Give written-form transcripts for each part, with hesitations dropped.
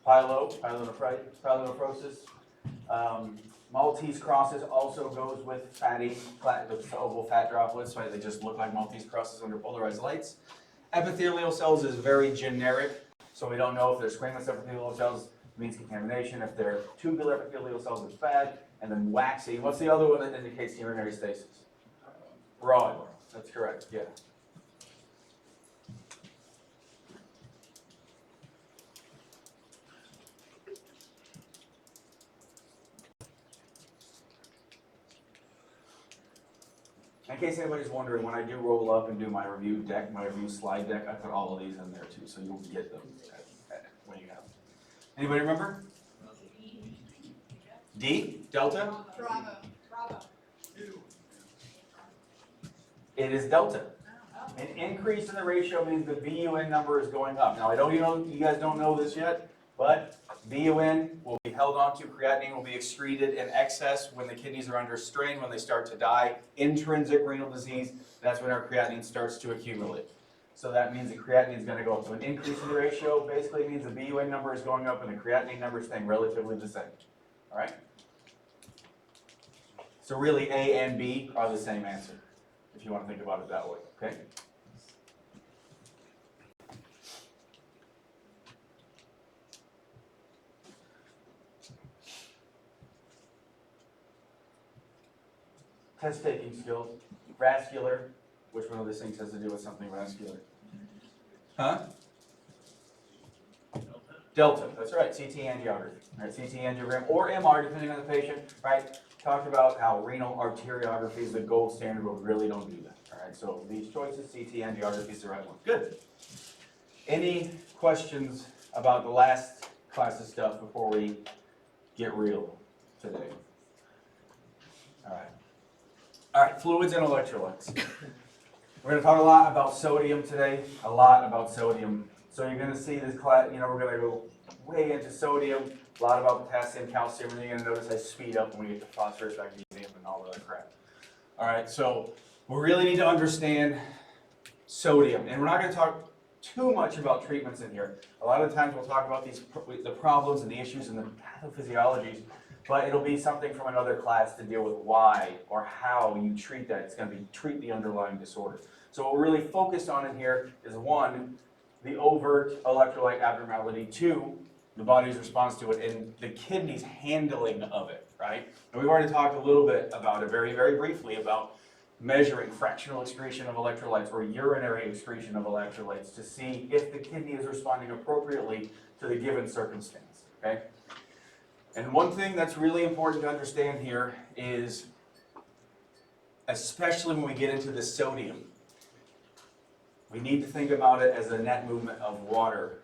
pyelonephrosis. Maltese crosses also goes with fatty, with oval fat droplets, right? They just look like Maltese crosses under polarized lights. Epithelial cells is very generic, so we don't know if they're squamous epithelial cells, it means contamination. If they're tubular epithelial cells, it's bad. And then waxy. What's the other one that indicates urinary stasis? Broad. That's correct, yeah. In case anybody's wondering, when I do roll up and do my review deck, my review slide deck, I put all of these in there too, so you'll get them when you have them. Anybody remember? D? Delta? Bravo. It is delta. An increase in the ratio means the VUN number is going up. Now, I don't, you guys don't know this yet, but VUN will be held onto, creatinine will be excreted in excess when the kidneys are under strain, when they start to die. Intrinsic renal disease, that's when our creatinine starts to accumulate. So that means the creatinine is going to go up. So an increase in the ratio basically means the VUN number is going up and the creatinine number is staying relatively the same. All right? So really A and B are the same answer, if you want to think about it that way, okay? Test taking skills. Vascular. Which one of these things has to do with something vascular? Huh? Delta. That's right. CT angiography. Right? CT angiogram or MR, depending on the patient. Right? Talked about how renal arteriography is the gold standard, but we really don't do that. All right. So these choices, CT angiography is the right one. Good. Any questions about the last class of stuff before we get real today? All right. All right, fluids and electrolytes. We're going to talk a lot about sodium today, a lot about sodium. So you're going to see this class, we're going to go way into sodium, a lot about potassium, calcium, and you're going to notice I speed up when we get to phosphorus, magnesium, and all that crap. All right, so we really need to understand sodium. And we're not going to talk too much about treatments in here. A lot of times we'll talk about the problems and the issues and the pathophysiologies, but it'll be something from another class to deal with why or how you treat that. It's going to be treat the underlying disorder. So what we're really focused on in here is one, the overt electrolyte abnormality, two, the body's response to it, and the kidney's handling of it, right? And we've already talked a little bit about it, very, very briefly, about measuring fractional excretion of electrolytes or urinary excretion of electrolytes to see if the kidney is responding appropriately to the given circumstance, okay? And one thing that's really important to understand here is, especially when we get into the sodium, we need to think about it as a net movement of water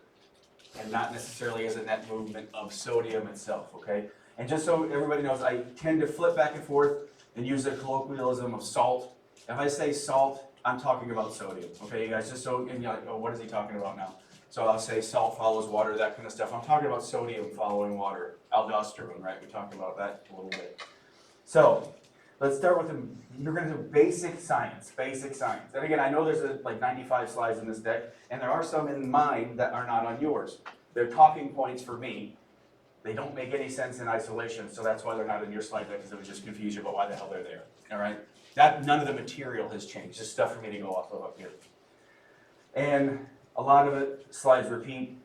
and not necessarily as a net movement of sodium itself, okay? And just so everybody knows, I tend to flip back and forth and use the colloquialism of salt. If I say salt, I'm talking about sodium, okay, you guys? Just so, and you're like, oh, what is he talking about now? So I'll say salt follows water, that kind of stuff. I'm talking about sodium following water, aldosterone, right? We talked about that a little bit. So let's start with you're going to do basic science, And again, I know there's like 95 slides in this deck, and there are some in mine that are not on yours. They're talking points for me. They don't make any sense in isolation, so that's why they're not in your slide deck, because it would just confuse you about why the hell they're there, all right? None of the material has changed, just stuff for me to go off of up here. And a lot of it, slides repeat,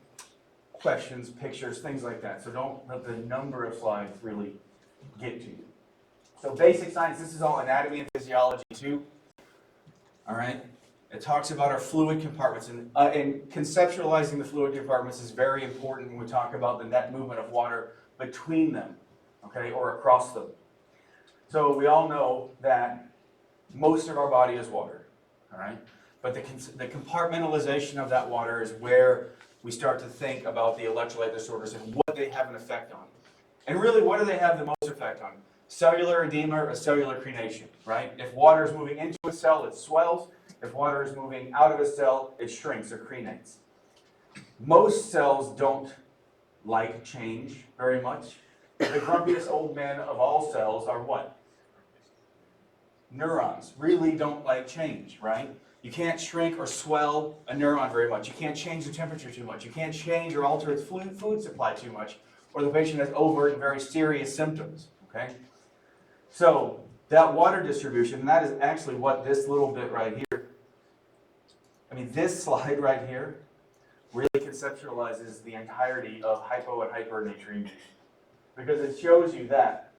questions, pictures, things like that. So don't let the number of slides really get to you. So basic science, this is all anatomy and physiology too. All right? It talks about our fluid compartments, and conceptualizing the fluid compartments is very important when we talk about the net movement of water between them, okay, or across them. So we all know that most of our body is water, all right? But the compartmentalization of that water is where we start to think about the electrolyte disorders and what they have an effect on. And really, what do they have the most effect on? Cellular edema or cellular crenation, right? If water is moving into a cell, it swells. If water is moving out of a cell, it shrinks or crenates. Most cells don't like change very much. The grumpiest old men of all cells are what? Neurons. Really don't like change, right? You can't shrink or swell a neuron very much. You can't change the temperature too much. You can't change or alter its food supply too much, or the patient has overt and very serious symptoms, okay? So that water distribution, that is actually what this little bit right here, this slide right here really conceptualizes the entirety of hypo and hypernatremia, because it shows you that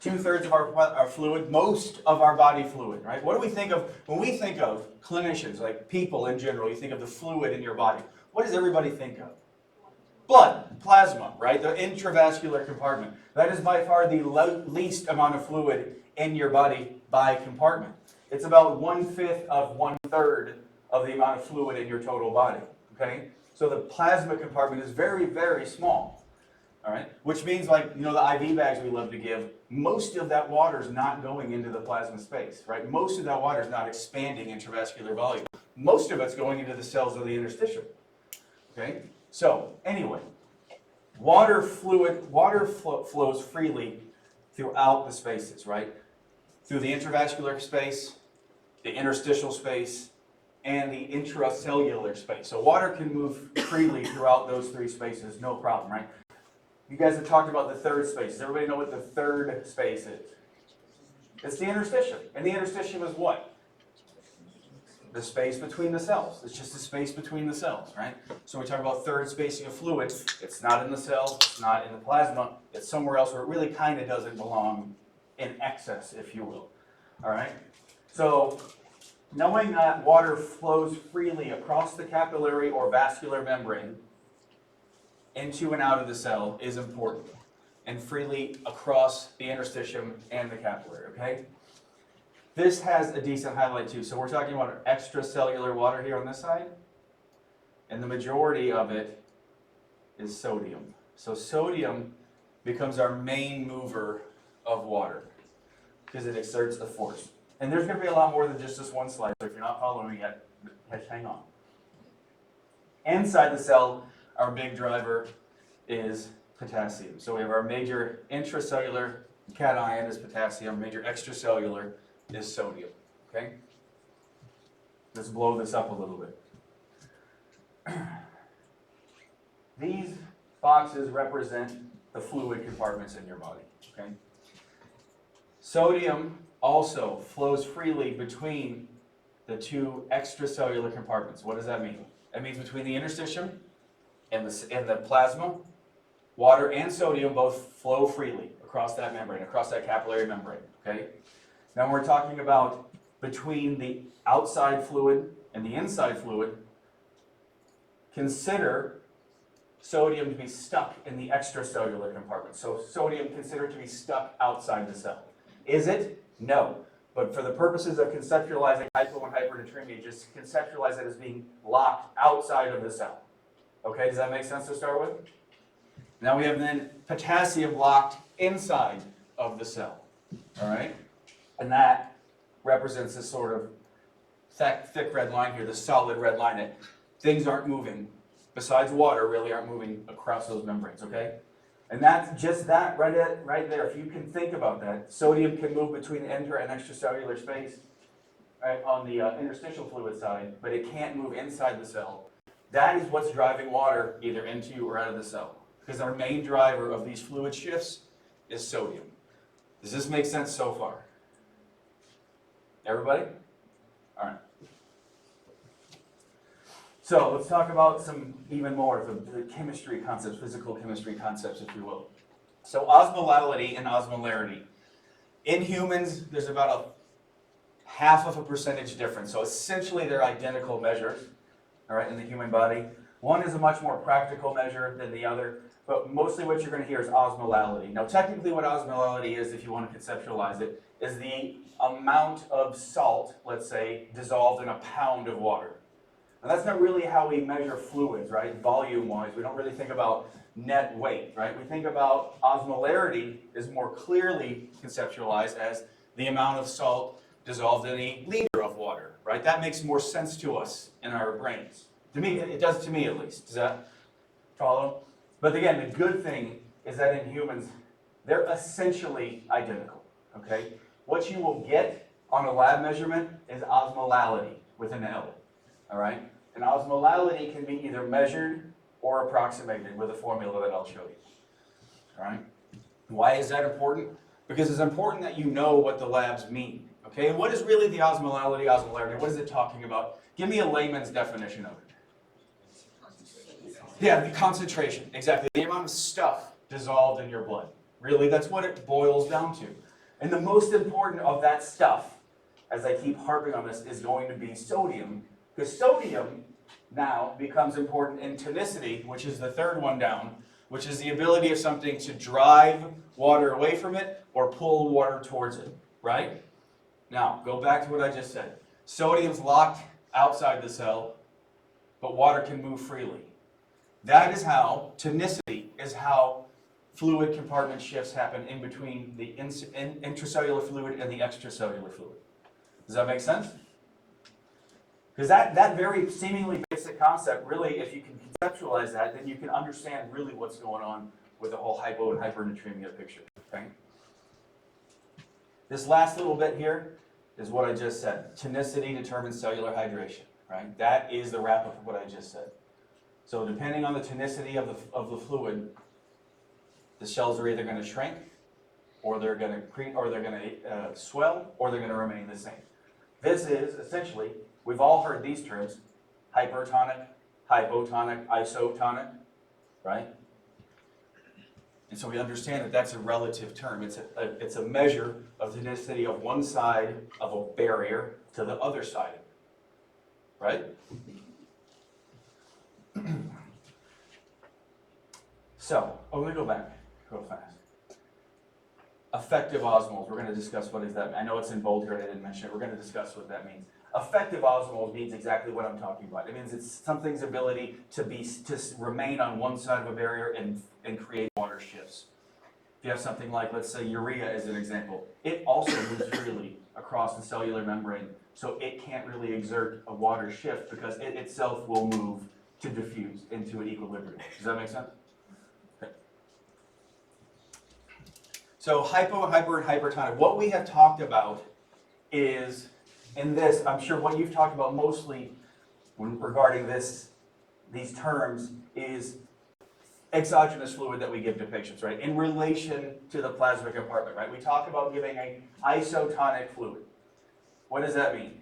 2/3 of our fluid, most of our body fluid, right? What do we think of when we think of clinicians, like people in general? You think of the fluid in your body. What does everybody think of? Blood, plasma, right? The intravascular compartment. That is by far the least amount of fluid in your body by compartment. It's about 1/5 of 1/3 of the amount of fluid in your total body, okay? So the plasma compartment is very, very small. All right, which means, like, the IV bags we love to give, most of that water is not going into the plasma space, right? Most of that water is not expanding intravascular volume. Most of it's going into the cells of the interstitium. Okay, so anyway, water flows freely throughout the spaces, right? Through the intravascular space, the interstitial space, and the intracellular space. So water can move freely throughout those three spaces, no problem, right? You guys have talked about the third space. Does everybody know what the third space is? It's the interstitium. And the interstitium is what? The space between the cells. It's just the space between the cells, right? So when we talk about third spacing of fluid, it's not in the cell, it's not in the plasma, it's somewhere else where it really kind of doesn't belong in excess, if you will. All right? So knowing that water flows freely across the capillary or vascular membrane into and out of the cell is important, and freely across the interstitium and the capillary, okay? This has a decent highlight too. So we're talking about extracellular water here on this side, and the majority of it is sodium. So sodium becomes our main mover of water because it exerts the force. And there's going to be a lot more than just this one slide, so if you're not following yet, hang on. Inside the cell, our big driver is potassium. So we have our major intracellular cation is potassium, major extracellular is sodium. Okay? Let's blow this up a little bit. These boxes represent the fluid compartments in your body. Okay? Sodium also flows freely between the two extracellular compartments. What does that mean? That means between the interstitium and the plasma, water and sodium both flow freely across that membrane, across that capillary membrane, okay? Now when we're talking about between the outside fluid and the inside fluid, consider sodium to be stuck in the extracellular compartment. So sodium considered to be stuck outside the cell. Is it? No. But for the purposes of conceptualizing hypo and hypernatremia, just conceptualize it as being locked outside of the cell. Okay, does that make sense to start with? Now we have then potassium locked inside of the cell. All right? And that represents this sort of thick red line here, the solid red line that things aren't moving, besides water, really aren't moving across those membranes, okay? And that's just that right there. If you can think about that, sodium can move between the intra and extracellular space, right, on the interstitial fluid side, but it can't move inside the cell. That is what's driving water either into or out of the cell, because our main driver of these fluid shifts is sodium. Does this make sense so far? Everybody? All right. So let's talk about some even more of the chemistry concepts, physical chemistry concepts, if you will. So osmolality and osmolarity. In humans, there's about a 0.5% difference. So essentially they're identical measures, all right, in the human body. One is a much more practical measure than the other, but mostly what you're going to hear is osmolality. Now technically what osmolality is, if you want to conceptualize it, is the amount of salt, let's say, dissolved in a pound of water. And that's not really how we measure fluids, right? Volume-wise, we don't really think about net weight, right? We think about osmolarity is more clearly conceptualized as the amount of salt dissolved in a liter of water, right? That makes more sense to us in our brains. To me, it does to me at least. Does that follow? But again, the good thing is that in humans, they're essentially identical, okay? What you will get on a lab measurement is osmolality. with an L, all right? And osmolality can be either measured or approximated with a formula that I'll show you, all right? Why is that important? Because it's important that you know what the labs mean, okay? And what is really the osmolality, osmolarity? What is it talking about? Give me a layman's definition of it. Yeah, the concentration, exactly. The amount of stuff dissolved in your blood. Really, that's what it boils down to. And the most important of that stuff, as I keep harping on this, is going to be sodium. Because sodium now becomes important in tonicity, which is the third one down, which is the ability of something to drive water away from it or pull water towards it, right? Now, go back to what I just said. Sodium's locked outside the cell, but water can move freely. That is how, tonicity is how fluid compartment shifts happen in between the intracellular fluid and the extracellular fluid. Does that make sense? Because that very seemingly basic concept, really, if you can conceptualize that, then you can understand really what's going on with the whole hypo and hypernatremia picture. Okay? This last little bit here is what I just said. Tonicity determines cellular hydration. Right? That is the wrap up of what I just said. So depending on the tonicity of the fluid, the cells are either going to shrink, or they're going to swell, or they're going to remain the same. This is essentially, we've all heard these terms: hypertonic, hypotonic, isotonic, right? And so we understand that that's a relative term. It's a measure of tonicity of one side of a barrier to the other side, right? So, let me go back real fast. Effective osmoles, we're going to discuss what is that. I know it's in bold here, I didn't mention it. We're going to discuss what that means. Effective osmoles means exactly what I'm talking about. It means it's something's ability to remain on one side of a barrier and create water shifts. If you have something like, let's say, urea as an example, it also moves freely across the cellular membrane, so it can't really exert a water shift because it itself will move to diffuse into an equilibrium. Does that make sense? Okay. So hypo, hyper, and hypertonic. What we have talked about is, in this, I'm sure what you've talked about mostly regarding these terms is exogenous fluid that we give to patients, right? In relation to the plasma compartment, right? We talk about giving an isotonic fluid. What does that mean?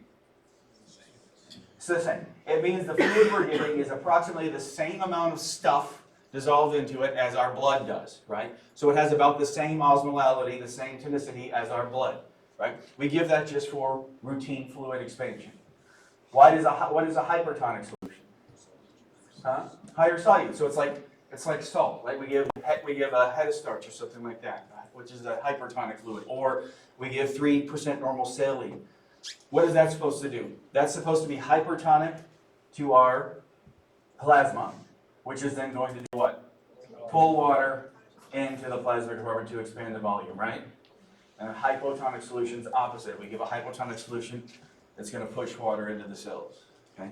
It's the same. It means the fluid we're giving is approximately the same amount of stuff dissolved into it as our blood does, right? So it has about the same osmolality, the same tonicity as our blood, right? We give that just for routine fluid expansion. What is a hypertonic solution? Higher solute. So it's like salt, right? We give a head of starch or something like that, which is a hypertonic fluid, or we give 3% normal saline. What is that supposed to do? That's supposed to be hypertonic to our plasma, which is then going to do what? Pull water into the plasma compartment to expand the volume, right? And a hypotonic solution is opposite. We give a hypotonic solution that's going to push water into the cells. Okay.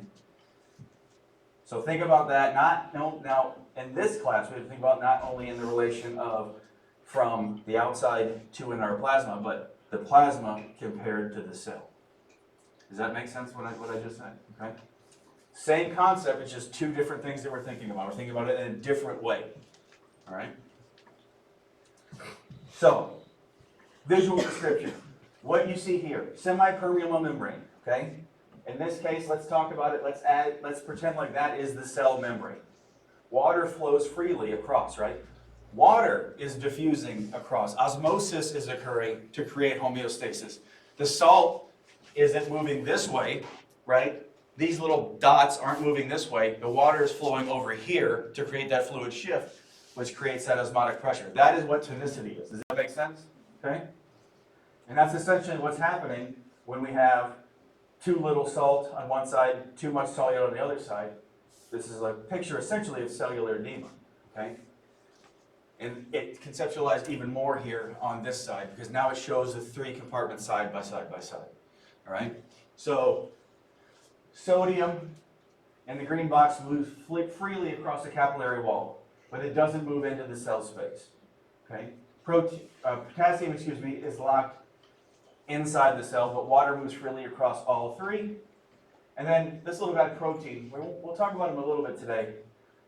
So think about that. Now in this class, we have to think about not only in the relation of from the outside to in our plasma, but the plasma compared to the cell. Does that make sense? What I just said? Okay. Same concept, it's just two different things that we're thinking about. We're thinking about it in a different way. All right? So, visual description. What you see here, semipermeable membrane, okay? In this case, let's talk about it. Let's pretend like that is the cell membrane. Water flows freely across, right? Water is diffusing across. Osmosis is occurring to create homeostasis. The salt isn't moving this way, right? These little dots aren't moving this way. The water is flowing over here to create that fluid shift, which creates that osmotic pressure. That is what tonicity is. Does that make sense? Okay? And that's essentially what's happening when we have too little salt on one side, too much solute on the other side. This is a picture essentially of cellular edema. Okay? And it conceptualized even more here on this side because now it shows the three compartments side by side by side. All right? So sodium in the green box moves freely across the capillary wall, but it doesn't move into the cell space. Okay? Potassium, is locked inside the cell, but water moves freely across all three. And then this little guy, protein, we'll talk about him a little bit today.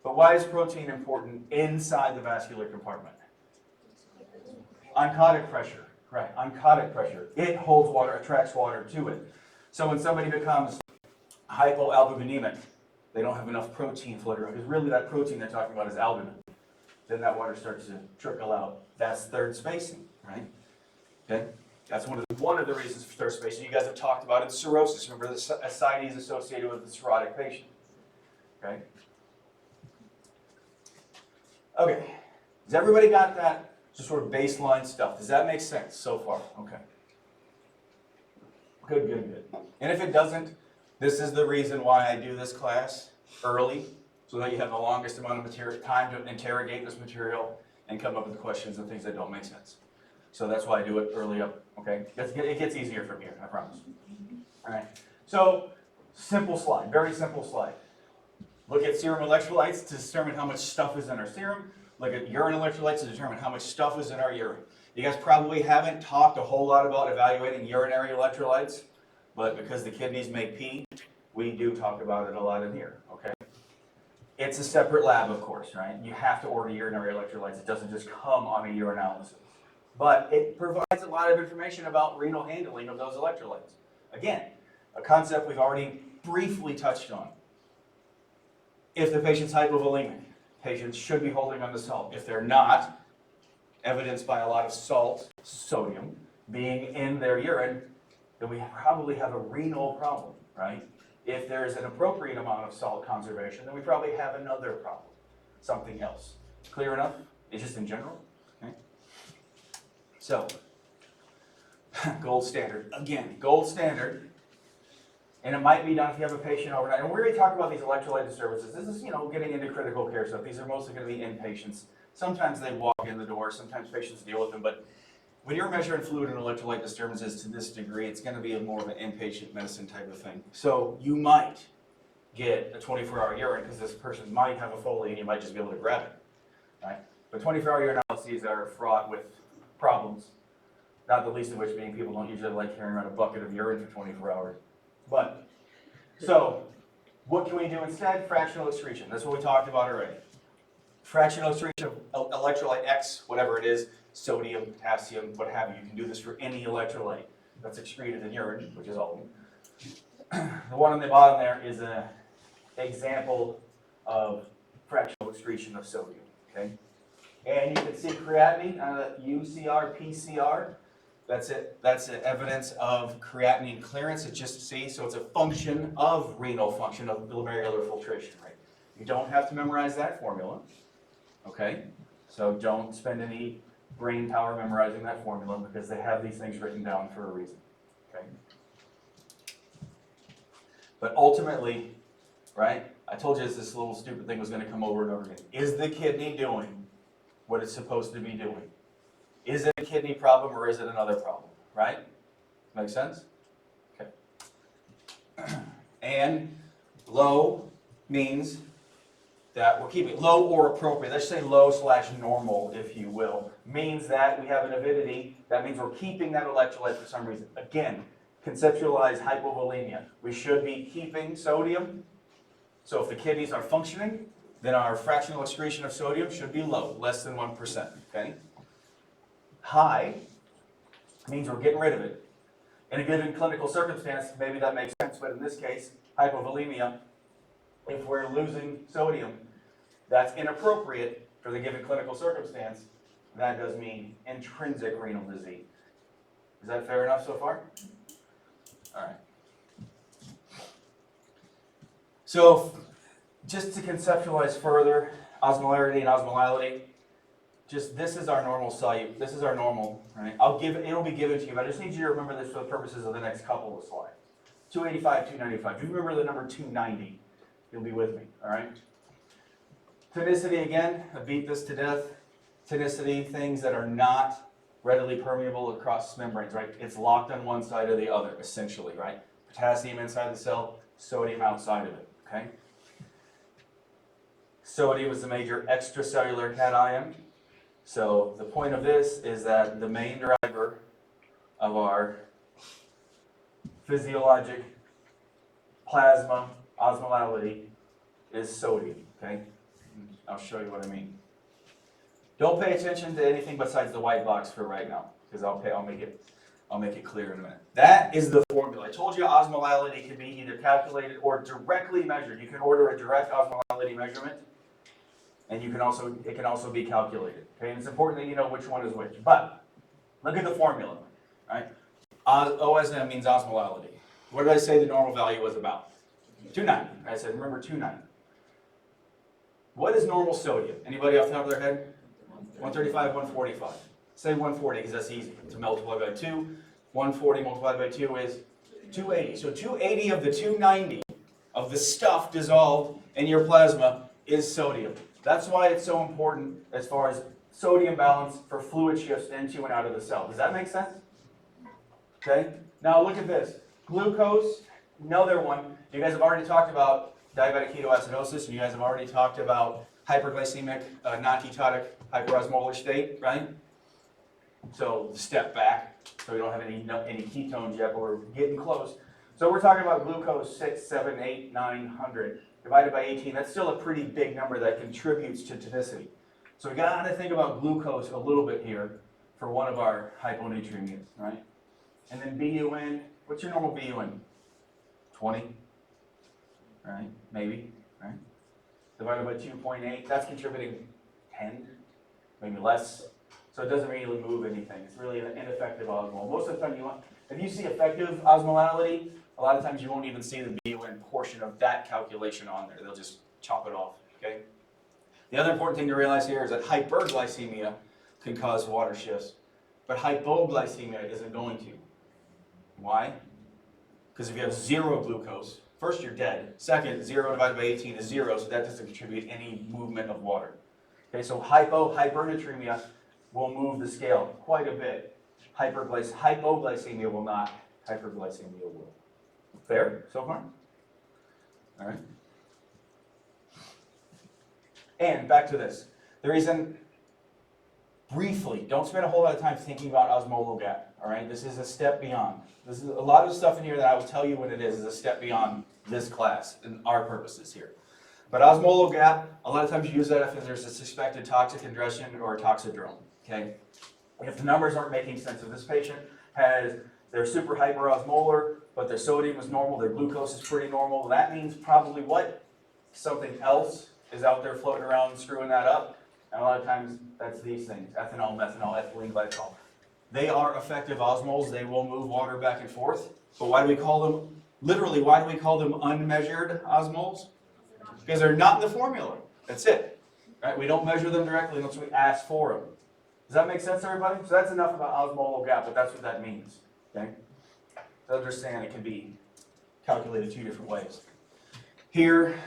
But why is protein important inside the vascular compartment? Oncotic pressure, right? Oncotic pressure. It holds water, attracts water to it. So when somebody becomes hypoalbuminemic, they don't have enough protein floating around, because really that protein they're talking about is albumin. Then that water starts to trickle out. That's third spacing, right? Okay? That's one of the reasons for third spacing. You guys have talked about in cirrhosis. Remember, the ascites associated with the cirrhotic patient. Okay? Okay. Has everybody got that just sort of baseline stuff? Does that make sense so far? Okay. Good, good, good. And if it doesn't, this is the reason why I do this class early, so that you have the longest amount of material, time to interrogate this material and come up with questions and things that don't make sense. So that's why I do it early up, okay? It gets easier from here, I promise. All right, so simple slide, very simple slide. Look at serum electrolytes to determine how much stuff is in our serum. Look at urine electrolytes to determine how much stuff is in our urine. You guys probably haven't talked a whole lot about evaluating urinary electrolytes, but because the kidneys make pee, we do talk about it a lot in here, okay? It's a separate lab, of course, right? You have to order urinary electrolytes. It doesn't just come on a urinalysis. But it provides a lot of information about renal handling of those electrolytes. Again, a concept we've already briefly touched on. If the patient's hypovolemic, patients should be holding on to salt. If they're not, evidenced by a lot of salt, sodium, being in their urine, then we probably have a renal problem, right? If there's an appropriate amount of salt conservation, then we probably have another problem, something else. Clear enough? It's just in general. Okay. So, gold standard. Again, gold standard. And it might be done if you have a patient overnight. And we're going to talk about these electrolyte disturbances. This is, getting into critical care stuff. These are mostly going to be inpatients. Sometimes they walk in the door. Sometimes patients deal with them. But when you're measuring fluid and electrolyte disturbances to this degree, it's going to be more of an inpatient medicine type of thing. So you might get a 24-hour urine because this person might have a Foley and you might just be able to grab it, right? But 24-hour urinalyses are fraught with problems, not the least of which being people don't usually like carrying around a bucket of urine for 24 hours. But, so, what can we do instead? Fractional excretion. That's what we talked about already. Fractional excretion of electrolyte X, whatever it is, sodium, potassium, what have you. You can do this for any electrolyte that's excreted in urine, which is all of them. The one on the bottom there is an example of fractional excretion of sodium, okay? And you can see creatinine, UCR, PCR. That's it. That's evidence of creatinine clearance. It's just C, so it's a function of renal function of glomerular filtration rate. You don't have to memorize that formula, okay? So don't spend any brain power memorizing that formula because they have these things written down for a reason, okay? But ultimately, right, I told you this little stupid thing was going to come over and over again. Is the kidney doing what it's supposed to be doing? Is it a kidney problem or is it another problem, right? Make sense? Okay. And low means that we're keeping low or appropriate. Let's say low/normal, if you will, means that we have an avidity. That means we're keeping that electrolyte for some reason. Again, conceptualize hypovolemia. We should be keeping sodium. So if the kidneys are functioning, then our fractional excretion of sodium should be low, less than 1%, okay? High means we're getting rid of it. In a given clinical circumstance, maybe that makes sense, but in this case, hypovolemia, if we're losing sodium, that's inappropriate for the given clinical circumstance. That does mean intrinsic renal disease. Is that fair enough so far? All right. So, just to conceptualize further, osmolarity and osmolality, just this is our normal solute. This is our normal, right? It'll be given to you, but I just need you to remember this for the purposes of the next couple of slides. 285, 295. If you remember the number 290, you'll be with me, all right? Tonicity, again, I beat this to death. Tonicity, things that are not readily permeable across membranes, right? It's locked on one side or the other, essentially, right? Potassium inside the cell, sodium outside of it, okay? Sodium is the major extracellular cation. So the point of this is that the main driver of our physiologic plasma osmolality is sodium, okay? I'll show you what I mean. Don't pay attention to anything besides the white box for right now, because I'll make it clear in a minute. That is the formula. I told you osmolality can be either calculated or directly measured. You can order a direct osmolality measurement, and it can also be calculated. Okay, and it's important that you know which one is which. But look at the formula, right? OSM means osmolality. What did I say the normal value was about? 290. I said, remember 290. What is normal sodium? Anybody off the top of their head? 135, 145. Say 140 because that's easy to multiply by 2. 140 multiplied by 2 is 280. So 280 of the 290 of the stuff dissolved in your plasma is sodium. That's why it's so important as far as sodium balance for fluid shifts into and out of the cell. Does that make sense? Okay. Now look at this. Glucose, another one. You guys have already talked about diabetic ketoacidosis, and you guys have already talked about hyperglycemic, non-ketotic hyperosmolar state, right? So step back, so we don't have any ketones yet, but we're getting close. So we're talking about glucose 6, 7, 8, 900 divided by 18. That's still a pretty big number that contributes to tonicity. So we got to think about glucose a little bit here for one of our hyponatremias, right? And then BUN, what's your normal BUN? 20, right? Maybe, right? Divided by 2.8, that's contributing 10, maybe less. So it doesn't really move anything. It's really an ineffective osmol. Most of the time if you see effective osmolality, a lot of times you won't even see the BUN portion of that calculation on there. They'll just chop it off, okay? The other important thing to realize here is that hyperglycemia can cause water shifts, but hypoglycemia isn't going to. Why? Because if you have 0 glucose, first you're dead. Second, 0 divided by 18 is 0, so that doesn't contribute any movement of water. Okay, so hyponatremia will move the scale quite a bit. Hypoglycemia will not. Hyperglycemia will. Fair so far? All right. And back to this. The reason, briefly, don't spend a whole lot of time thinking about osmolar gap. All right, this is a step beyond. This is a lot of stuff in here that I will tell you what it is a step beyond this class and our purposes here. But osmolar gap, a lot of times you use that if there's a suspected toxic ingestion or a toxidrome. Okay, if the numbers aren't making sense, if this patient they're super hyperosmolar, but their sodium is normal, their glucose is pretty normal, that means probably what? Something else is out there floating around screwing that up. And a lot of times that's these things: ethanol, methanol, ethylene glycol. They are effective osmoles. They will move water back and forth. But why do we call them, literally, why do we call them unmeasured osmoles? Because they're not in the formula. That's it. Right? We don't measure them directly unless we ask for them. Does that make sense, everybody? So that's enough about osmolar gap, but that's what that means. Okay? To understand, it can be calculated 2 different ways. Here,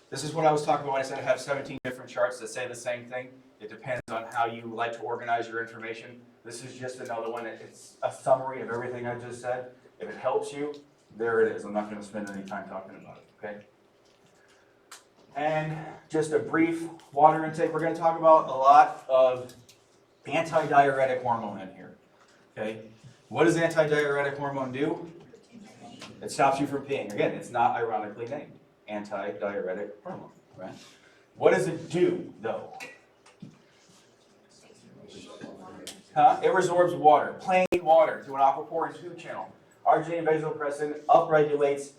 this is what I was talking about when I said I have 17 different charts that say the same thing. It depends on how you like to organize your information. This is just another one. It's a summary of everything I just said. If it helps you, there it is. I'm not going to spend any time talking about it, okay? And just a brief water intake. We're going to talk about a lot of antidiuretic hormone in here, okay? What does antidiuretic hormone do? It stops you from peeing. Again, it's not ironically named antidiuretic hormone, right? What does it do, though? It resorbs water, plain water, to an aquaporin 2 channel. Arginine and vasopressin upregulates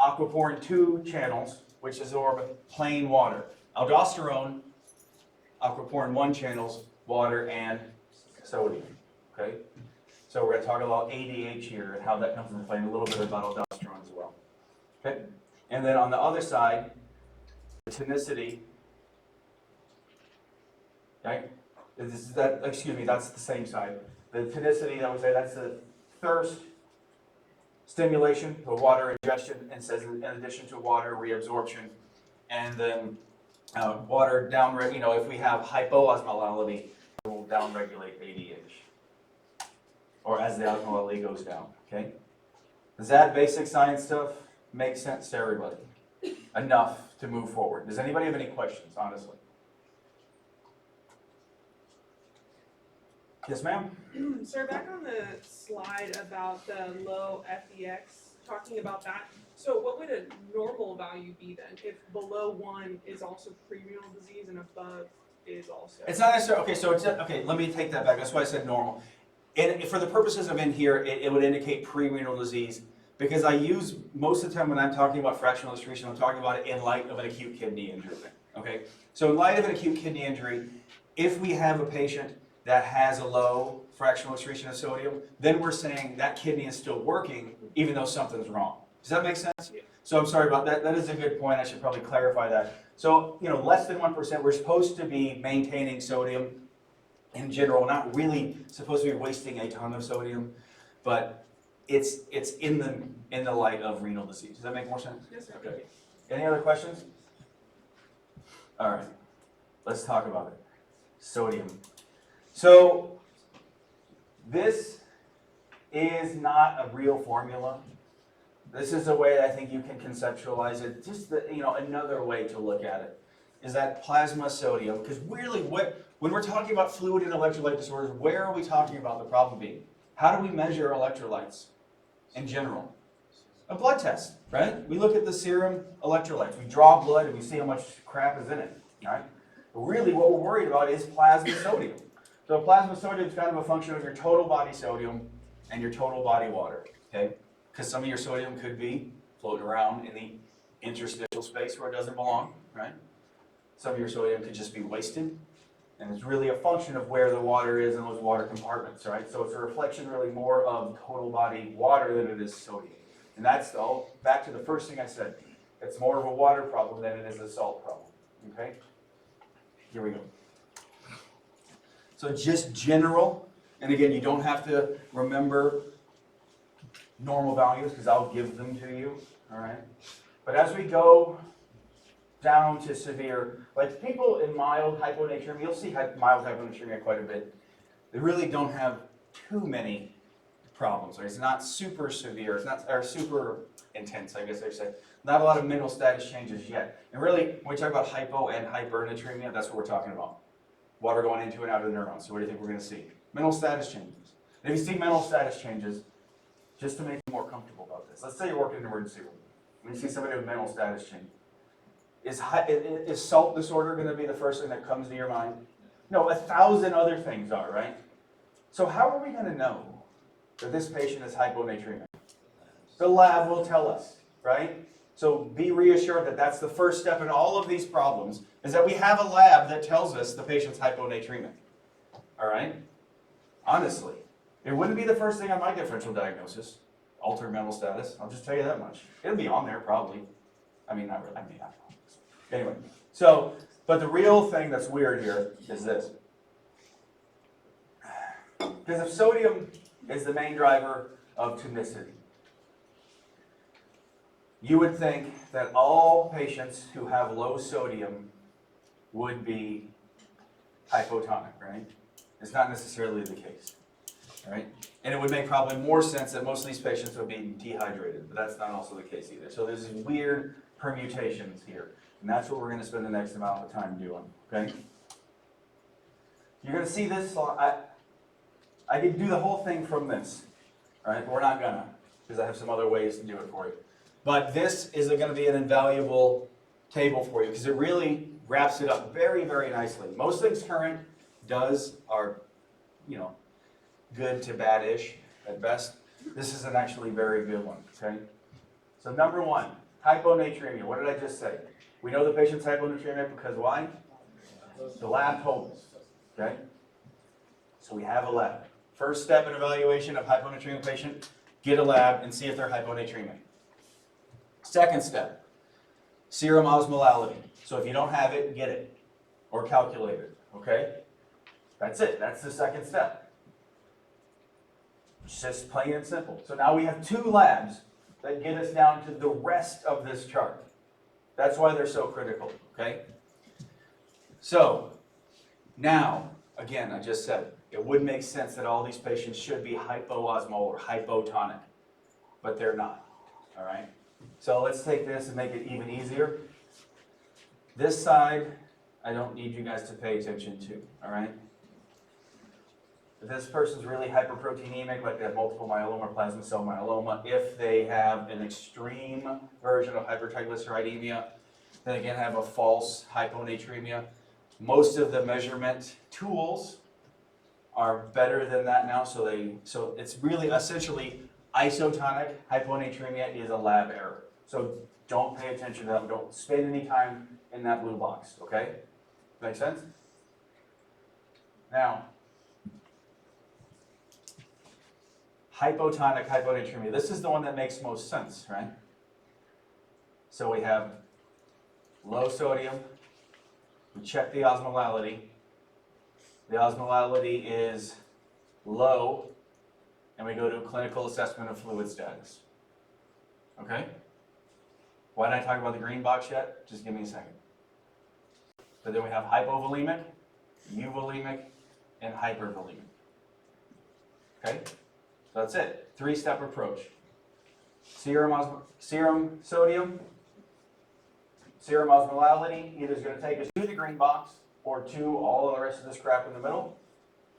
aquaporin 2 channels, which absorb plain water. Aldosterone, aquaporin 1 channels, water and sodium. Okay? So we're going to talk about ADH here and how that comes into play, and a little bit about aldosterone as well. Okay? And then on the other side, the tonicity. Okay? That's the same side. The tonicity, I would say, that's the thirst stimulation, the water ingestion, and says in addition to water reabsorption, and then water down. If we have hypoosmolality, it will downregulate ADH, or as the osmolality goes down. Okay, does that basic science stuff make sense to everybody? Enough to move forward. Does anybody have any questions? Honestly. Yes, ma'am? Sir, back on the slide about the low FEX, talking about that. So what would a normal value be then, if below 1 is also prerenal disease and above is also? It's not necessarily, okay, so it's, okay, let me take that back, that's why I said normal. And for the purposes of in here, it would indicate pre-renal disease, because I use, most of the time when I'm talking about fractional illustration, I'm talking about it in light of an acute kidney injury, okay? So in light of an acute kidney injury, if we have a patient that has a low fractional excretion of sodium, then we're saying that kidney is still working, even though something's wrong. Does that make sense? Yeah. So I'm sorry about that, that is a good point, I should probably clarify that. So, less than 1%, we're supposed to be maintaining sodium in general, not really supposed to be wasting a ton of sodium, but it's in the light of renal disease. Does that make more sense? Yes, sir. Okay. Any other questions? All right, let's talk about it. Sodium. So this is not a real formula. This is a way that I think you can conceptualize it. Just another way to look at it is that plasma sodium. Because really, when we're talking about fluid and electrolyte disorders, where are we talking about the problem being? How do we measure electrolytes in general? A blood test, right? We look at the serum electrolytes. We draw blood and we see how much crap is in it, right? But really, what we're worried about is plasma sodium. So plasma sodium is kind of a function of your total body sodium and your total body water, okay? Because some of your sodium could be floating around in the interstitial space where it doesn't belong, right? Some of your sodium could just be wasted, and it's really a function of where the water is in those water compartments, right? So it's a reflection really more of total body water than it is sodium. And that's all, back to the first thing I said, it's more of a water problem than it is a salt problem, okay? Here we go. So just general, and again, you don't have to remember normal values because I'll give them to you, all right? But as we go down to severe, like people in mild hyponatremia, you'll see mild hyponatremia quite a bit. They really don't have too many problems. Right? It's not super severe, it's not or super intense, I guess I should say. Not a lot of mental status changes yet. And really, when we talk about hypo and hypernatremia, that's what we're talking about. Water going into and out of the neurons. So what do you think we're going to see? Mental status changes. And if you see mental status changes, just to make you more comfortable about this, let's say you're working in an emergency room, and you see somebody with mental status change. Is salt disorder going to be the first thing that comes to your mind? No, 1,000 other things are, right? So how are we going to know that this patient is hyponatremic? The lab will tell us, right? So be reassured that that's the first step in all of these problems, is that we have a lab that tells us the patient's hyponatremic. All right? Honestly, it wouldn't be the first thing on my differential diagnosis, altered mental status. I'll just tell you that much. It'll be on there probably. I mean, not really. I mean, I don't know. Anyway, so, but the real thing that's weird here is this. Because if sodium is the main driver of tonicity, you would think that all patients who have low sodium would be hypotonic, right? It's not necessarily the case, right? And it would make probably more sense that most of these patients would be dehydrated, but that's not also the case either. So there's these weird permutations here, and that's what we're going to spend the next amount of time doing, okay? You're going to see this, I could do the whole thing from this, right? But we're not gonna, because I have some other ways to do it for you. But this is going to be an invaluable table for you, because it really wraps it up very, very nicely. Most things current are, good to bad-ish at best. This is an actually very good one, okay? So number one, hyponatremia. What did I just say? We know the patient's hyponatremic because why? The lab told us, okay? So we have a lab. First step in evaluation of hyponatremic patient, get a lab and see if they're hyponatremic. Second step, serum osmolality. So if you don't have it, get it or calculate it, okay? That's it. That's the second step. It's just plain and simple. So now we have two labs that get us down to the rest of this chart. That's why they're so critical, okay? So now, again, I just said, it would make sense that all these patients should be hypoosmolar or hypotonic, but they're not, all right? So let's take this and make it even easier. This side, I don't need you guys to pay attention to, all right? if this person's really hyperproteinemic, like they have multiple myeloma or plasma cell myeloma, if they have an extreme version of hypertriglyceridemia, then again have a false hyponatremia. Most of the measurement tools are better than that now, so it's really essentially isotonic hyponatremia is a lab error. So don't pay attention to them. Don't spend any time in that blue box, okay? Make sense? Now, hypotonic hyponatremia. This is the one that makes most sense, right? So we have low sodium. We check the osmolality. The osmolality is low, and we go to a clinical assessment of fluid status. Okay? Why didn't I talk about the green box yet? Just give me a second. But then we have hypovolemic, euvolemic, and hypervolemic. Okay? So that's it. Three-step approach. Serum sodium, serum osmolality either is going to take us to the green box or to all of the rest of this crap in the middle.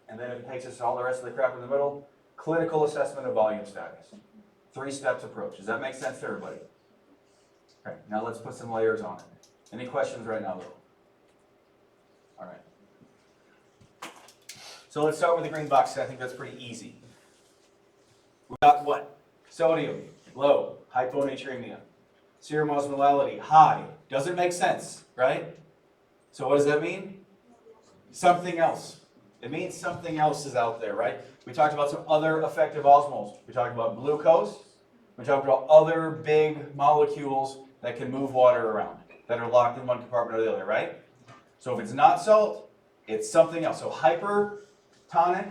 And then if it takes us to all the rest of the crap in the middle, clinical assessment of volume status. Three-steps approach. Does that make sense to everybody? Okay, now let's put some layers on it. Any questions right now, though? All right. So let's start with the green box. I think that's pretty easy. We got what? Sodium, low, hyponatremia. Serum osmolality, high. Doesn't make sense, right? So what does that mean? Something else. It means something else is out there, right? We talked about some other effective osmoles. We talked about glucose. We talked about other big molecules that can move water around, that are locked in one compartment or the other, right? So if it's not salt, it's something else. So hypertonic,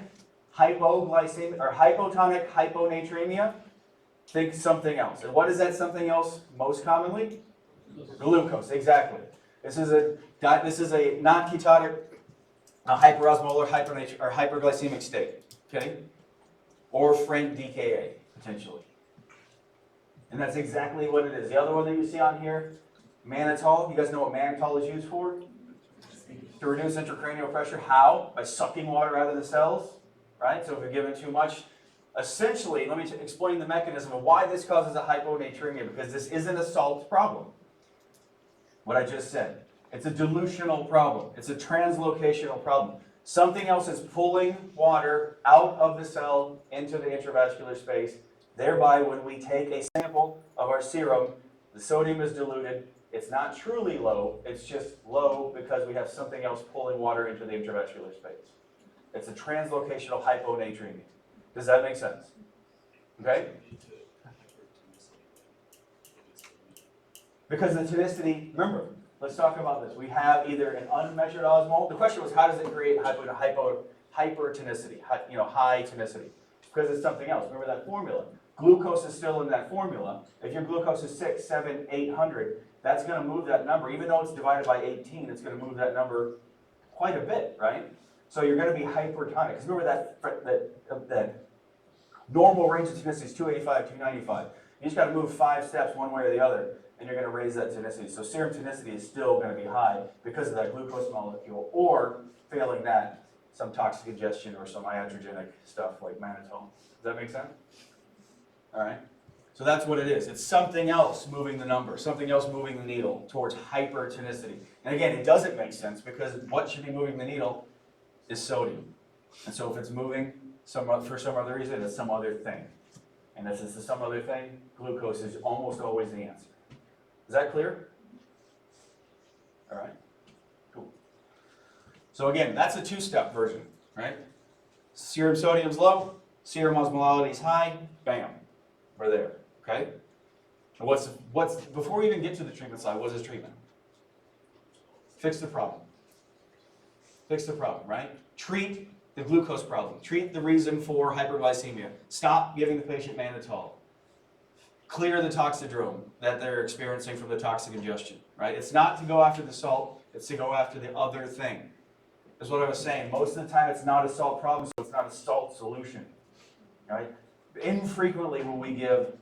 hypoglycemia, or hypotonic hyponatremia, think something else. And what is that something else most commonly? Glucose, exactly. This is a non-ketotic hyperosmolar or hyperglycemic state, okay? Or frank DKA, potentially. And that's exactly what it is. The other one that you see on here, mannitol. You guys know what mannitol is used for? To reduce intracranial pressure. How? By sucking water out of the cells, right? So if you're given too much, essentially, let me explain the mechanism of why this causes a hyponatremia, because this isn't a salt problem. What I just said. It's a dilutional problem. It's a translocational problem. Something else is pulling water out of the cell into the intravascular space. Thereby, when we take a sample of our serum, the sodium is diluted. It's not truly low. It's just low because we have something else pulling water into the intravascular space. It's a translocational hyponatremia. Does that make sense? Okay? Because the tonicity, remember, let's talk about this. We have either an unmeasured osmol. The question was, how does it create hypertonicity, high tonicity? Because it's something else. Remember that formula. Glucose is still in that formula. If your glucose is 6, 7, 800, that's going to move that number. Even though it's divided by 18, it's going to move that number quite a bit, right? So you're going to be hypertonic. Because remember that normal range of tonicity is 285, 295. You just got to move 5 steps one way or the other, and you're going to raise that tonicity. So serum tonicity is still going to be high because of that glucose molecule, or failing that, some toxic ingestion or some iatrogenic stuff like mannitol. Does that make sense? All right. So that's what it is. It's something else moving the number, something else moving the needle towards hypertonicity. And again, it doesn't make sense because what should be moving the needle is sodium. And so if it's moving for some other reason, it's some other thing. And if it's some other thing, glucose is almost always the answer. Is that clear? All right. Cool. So again, that's a two-step version, right? Serum sodium's low, serum osmolality is high, bam, we're there, okay? And what's before we even get to the treatment side, what's his treatment? Fix the problem. Fix the problem, right? Treat the glucose problem. Treat the reason for hyperglycemia. Stop giving the patient mannitol. Clear the toxidrome that they're experiencing from the toxic ingestion, right? It's not to go after the salt, it's to go after the other thing. That's what I was saying. Most of the time it's not a salt problem, so it's not a salt solution, right? Infrequently will we give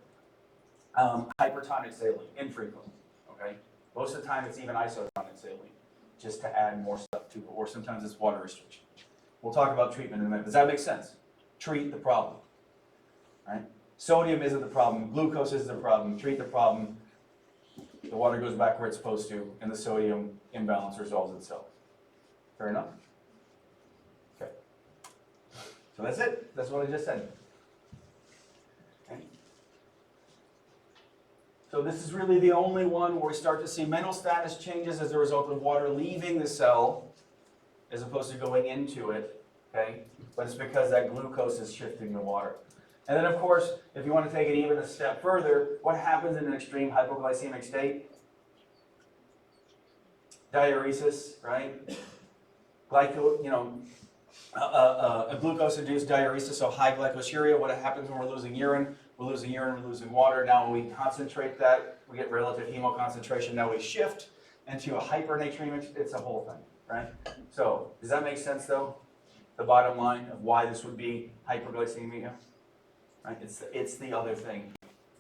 hypertonic saline, infrequently, okay? Most of the time it's even isotonic saline, just to add more stuff to it, or sometimes it's water restriction. We'll talk about treatment in a minute. Does that make sense? Treat the problem, right? Sodium isn't the problem, glucose isn't the problem, treat the problem, the water goes back where it's supposed to, and the sodium imbalance resolves itself. Fair enough? Okay. So that's it. That's what I just said. Okay. So this is really the only one where we start to see mental status changes as a result of water leaving the cell as opposed to going into it, okay? But it's because that glucose is shifting the water. And then, of course, if you want to take it even a step further, what happens in an extreme hypoglycemic state? Diuresis, right? A glucose-induced diuresis, so high glycosuria. What happens when we're losing urine? We're losing urine, we're losing water. Now when we concentrate that, we get relative hemoconcentration. Now we shift into a hypernatremic. It's a whole thing, right? So, does that make sense, though? The bottom line of why this would be hyperglycemia? Right? It's the other thing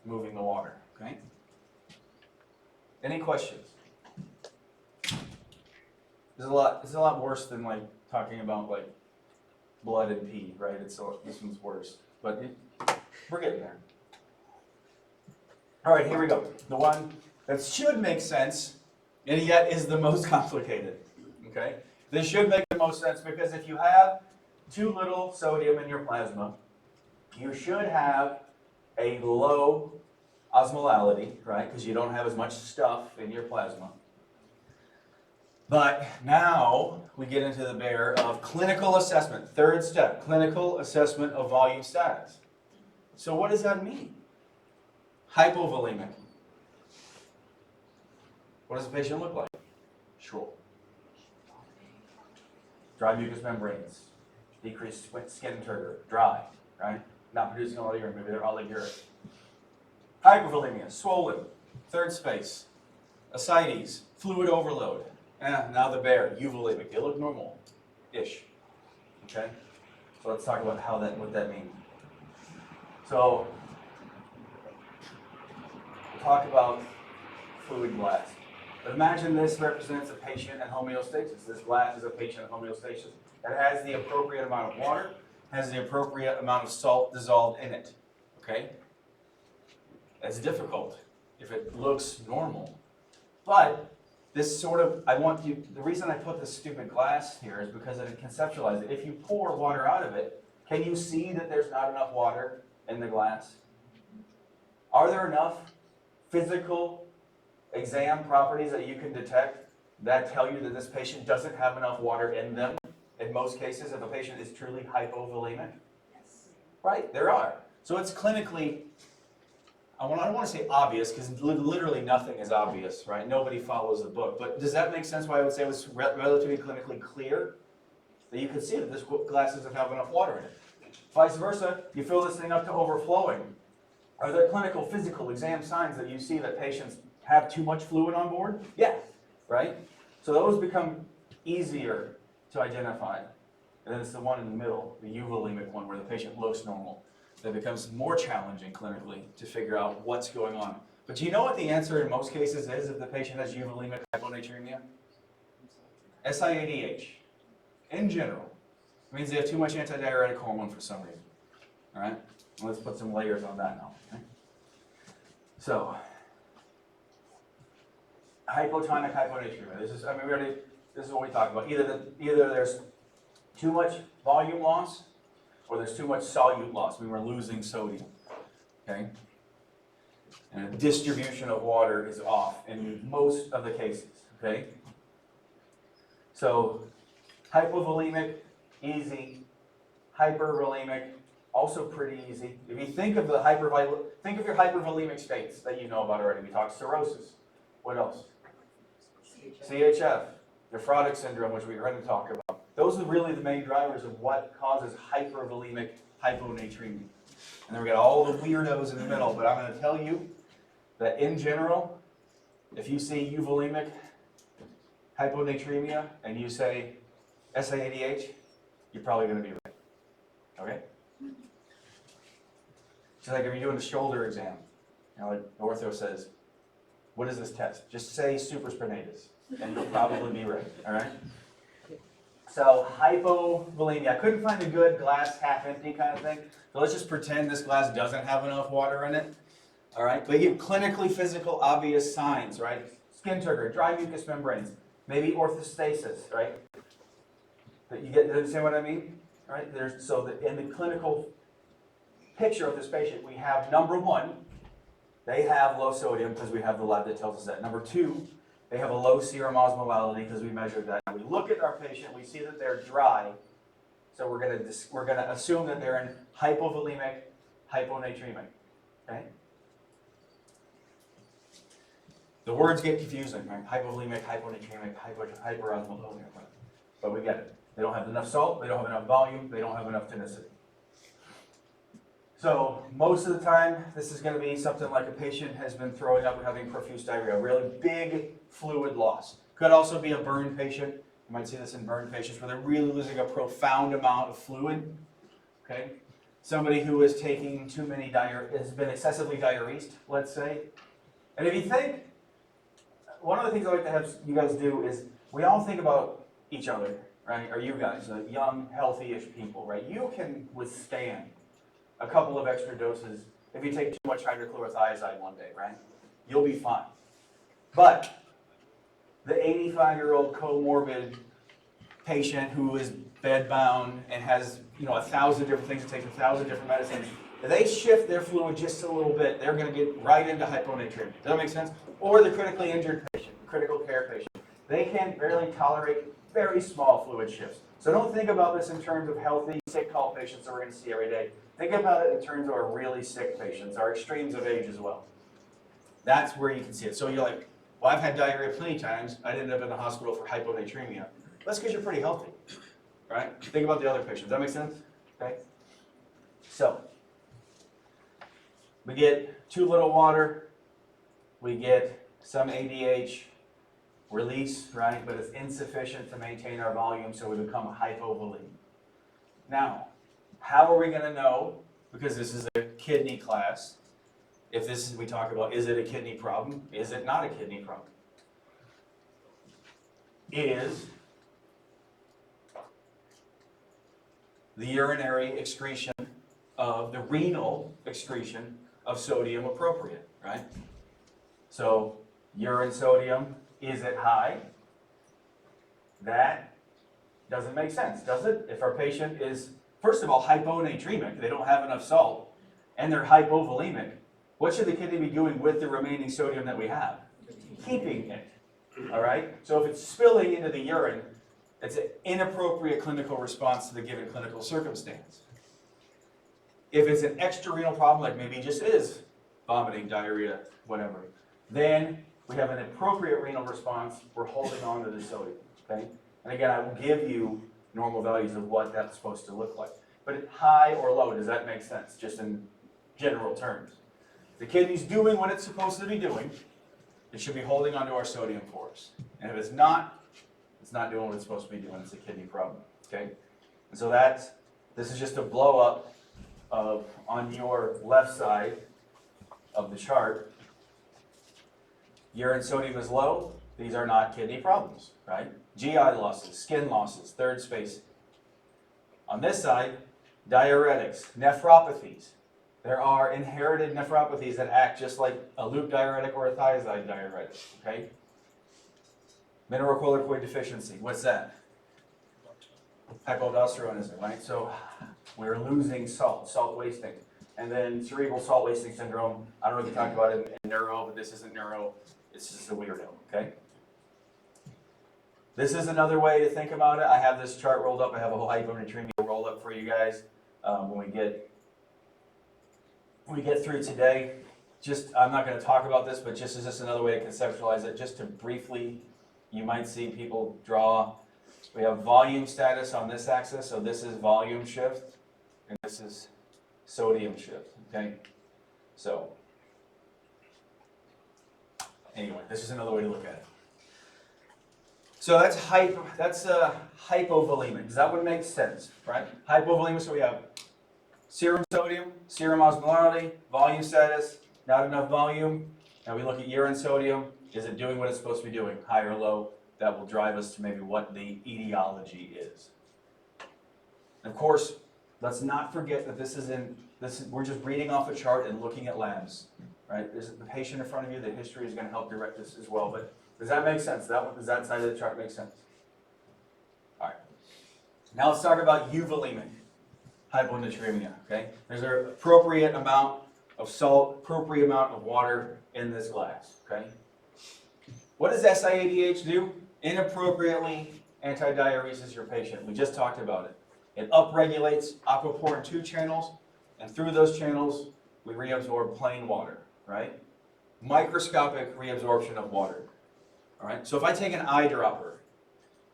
moving the water, okay? Any questions? It's a lot worse than like talking about like blood and pee, right? This one's worse, but we're getting there. All right, here we go. The one that should make sense, and yet is the most complicated, okay? This should make the most sense because if you have too little sodium in your plasma, you should have a low osmolality, right? Because you don't have as much stuff in your plasma. But now we get into the bear of clinical assessment. Third step, clinical assessment of volume status. So what does that mean? Hypovolemic. What does the patient look like? Sure. Dry mucous membranes, decreased skin turgor, dry, right? Not producing all the urine, maybe they're oliguric. Hypervolemia, swollen, third space, ascites, fluid overload. Now the bear, euvolemic, they look normal-ish, okay? So let's talk about what that means. So, we'll talk about fluid glass. But imagine this represents a patient at homeostasis. This glass is a patient at homeostasis. It has the appropriate amount of water, has the appropriate amount of salt dissolved in it, okay? That's difficult if it looks normal. But this sort of, the reason I put this stupid glass here is because it conceptualizes it. If you pour water out of it, can you see that there's not enough water in the glass? Are there enough physical exam properties that you can detect that tell you that this patient doesn't have enough water in them? In most cases, if a patient is truly hypovolemic? Yes. Right, there are. So it's clinically, I don't want to say obvious, because literally nothing is obvious, right? Nobody follows the book. But does that make sense why I would say it was relatively clinically clear? That you could see that this glass doesn't have enough water in it. Vice versa, you fill this thing up to overflowing. Are there clinical, physical exam signs that you see that patients have too much fluid on board? Yeah, right? So those become easier to identify. And then it's the one in the middle, the euvolemic one, where the patient looks normal. That becomes more challenging clinically to figure out what's going on. But do you know what the answer in most cases is if the patient has euvolemic hyponatremia? SIADH. In general. It means they have too much antidiuretic hormone for some reason. All right? Let's put some layers on that now. Okay? So, hypotonic hyponatremia. This is what we talk about. Either there's too much volume loss, or there's too much solute loss. We're losing sodium. Okay? And the distribution of water is off in most of the cases. Okay? So, hypovolemic, easy. Hypervolemic, also pretty easy. If you think of your hypervolemic states that you know about already. We talked cirrhosis. What else? CHF, nephrotic syndrome, which we're going to talk about. Those are really the main drivers of what causes hypervolemic hyponatremia. And then we got all the weirdos in the middle, but I'm going to tell you that in general, if you see euvolemic hyponatremia and you say SIADH, you're probably going to be right. Okay? Just like if you're doing a shoulder exam, like ortho says, what is this test? Just say supraspinatus, and you'll probably be right, all right? So hypovolemia, I couldn't find a good glass half empty kind of thing. So let's just pretend this glass doesn't have enough water in it. All right, but you have clinically physical obvious signs, right? Skin turgor, dry mucous membranes, maybe orthostasis, right? But you understand what I mean? Right? So that in the clinical picture of this patient, we have number one, they have low sodium because we have the lab that tells us that. Number two, they have a low serum osmolality because we measured that. We look at our patient, we see that they're dry, so we're gonna assume that they're in hypovolemic, hyponatremic. Okay? The words get confusing, right? Hypovolemic, hyponatremic, hyperosmolalemic, but we get it. They don't have enough salt, they don't have enough volume, they don't have enough tonicity. So most of the time, this is going to be something like a patient has been throwing up and having profuse diarrhea, really big fluid loss. Could also be a burn patient. You might see this in burn patients where they're really losing a profound amount of fluid. Okay, somebody who is taking too many has been excessively diuresed, let's say. And if you think, one of the things I like to have you guys do is we all think about each other, right? Or you guys, young, healthy-ish people, right? You can withstand a couple of extra doses if you take too much hydrochlorothiazide one day, right? You'll be fine. But the 85-year-old comorbid patient who is bedbound and has 1,000 different things to take, 1,000 different medicines, if they shift their fluid just a little bit, they're going to get right into hyponatremia. Does that make sense? Or the critically injured patient, critical care patient. They can barely tolerate very small fluid shifts. So don't think about this in terms of healthy, sick call patients that we're going to see every day. Think about it in terms of our really sick patients, our extremes of age as well. That's where you can see it. So you're like, well, I've had diarrhea plenty of times. I ended up in the hospital for hyponatremia. That's because you're pretty healthy, right? Think about the other patients. Does that make sense? Okay. So we get too little water. We get some ADH release, right? But it's insufficient to maintain our volume, so we become hypovolemic. Now, how are we going to know, because this is a kidney class, if this is, we talk about, is it a kidney problem? Is it not a kidney problem? Is the urinary excretion of the renal excretion of sodium appropriate, right? So urine sodium, is it high? That doesn't make sense, does it? If our patient is, first of all, hyponatremic, they don't have enough salt, and they're hypovolemic, what should the kidney be doing with the remaining sodium that we have? Keeping it, all right? So if it's spilling into the urine, it's an inappropriate clinical response to the given clinical circumstance. If it's an extrarenal problem, like maybe it just is vomiting, diarrhea, whatever, then we have an appropriate renal response. We're holding on to the sodium, okay? And again, I will give you normal values of what that's supposed to look like. But high or low, does that make sense, just in general terms? The kidney's doing what it's supposed to be doing. It should be holding onto our sodium for us. And if it's not doing what it's supposed to be doing. It's a kidney problem, okay? And so this is just a blow up of, on your left side of the chart, urine sodium is low. These are not kidney problems, right? GI losses, skin losses, third space. On this side, diuretics, nephropathies. There are inherited nephropathies that act just like a loop diuretic or a thiazide diuretic, okay? Mineralocorticoid deficiency, what's that? Hypoaldosteronism, right? So we're losing salt wasting. And then cerebral salt wasting syndrome, I don't know if you talked about it in neuro, but this isn't neuro, it's just a weirdo, okay? This is another way to think about it. I have this chart rolled up, I have a whole hyponatremia rolled up for you guys when we get through today. Just, I'm not going to talk about this, but just as just another way to conceptualize it, just to briefly, you might see people draw, we have volume status on this axis, so this is volume shift, and this is sodium shift, okay? So, anyway, this is another way to look at it. So that's hypovolemic. Does that one make sense, right? Hypovolemic, so we have serum sodium, serum osmolality, volume status, not enough volume. Now we look at urine sodium. Is it doing what it's supposed to be doing? High or low? that will drive us to maybe what the etiology is. Of course, let's not forget that we're just reading off a chart and looking at labs, right? There's the patient in front of you, the history is gonna help direct this as well, but does that make sense? Does that side of the chart make sense? All right. Now let's talk about euvolemic hyponatremia, okay? There's an appropriate amount of salt, appropriate amount of water in this glass, okay? What does SIADH do? Inappropriately antidiuresis your patient. We just talked about it. It upregulates aquaporin 2 channels, and through those channels, we reabsorb plain water, right? Microscopic reabsorption of water, all right? So if I take an eyedropper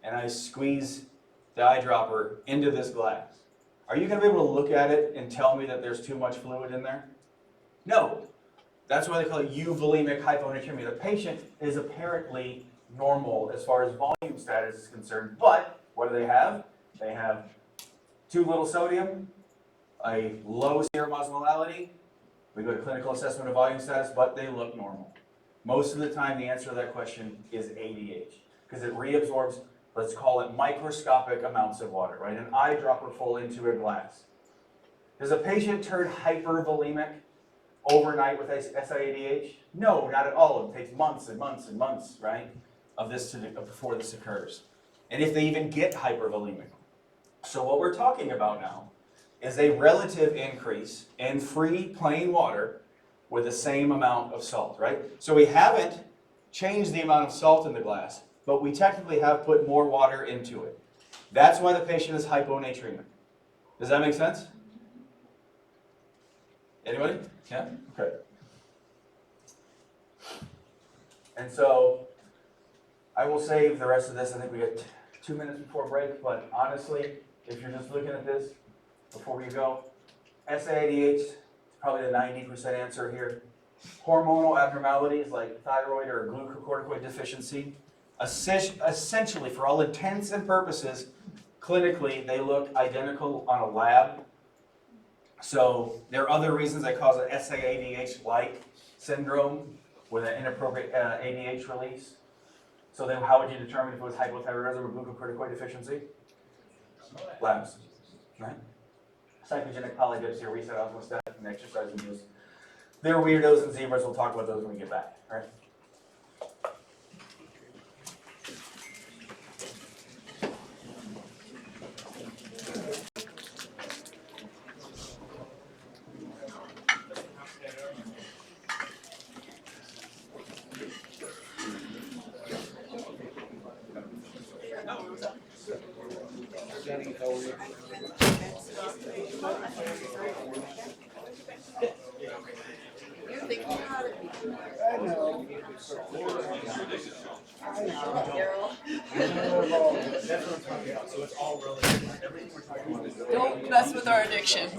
and I squeeze the eyedropper into this glass, are you gonna be able to look at it and tell me that there's too much fluid in there? No. That's why they call it euvolemic hyponatremia. The patient is apparently normal as far as volume status is concerned, but what do they have? They have too little sodium, a low serum osmolality. We go to clinical assessment of volume status, but they look normal. Most of the time, the answer to that question is ADH, because it reabsorbs, let's call it microscopic amounts of water, right? An eyedropper full into a glass. Does a patient turn hypervolemic overnight with SIADH? No, not at all. It takes months and months and months, right, before this occurs. And if they even get hypervolemic. So what we're talking about now is a relative increase in free plain water with the same amount of salt, right? So we haven't changed the amount of salt in the glass, but we technically have put more water into it. That's why the patient is hyponatremic. Does that make sense? Anybody? Yeah? Okay. And so I will save the rest of this. I think we got 2 minutes before break, but honestly, if you're just looking at this before we go, SIADH is probably the 90% answer here. Hormonal abnormalities like thyroid or glucocorticoid deficiency, essentially for all intents and purposes, clinically they look identical on a lab. So there are other reasons that cause an SIADH-like syndrome with an inappropriate ADH release. So then how would you determine if it was hypothyroidism or glucocorticoid deficiency? Labs, right? Psychogenic polydipsia, reset osmostatic, and exercise induced. They're weirdos and zebras. We'll talk about those when we get back, all right? Don't mess with our addictions.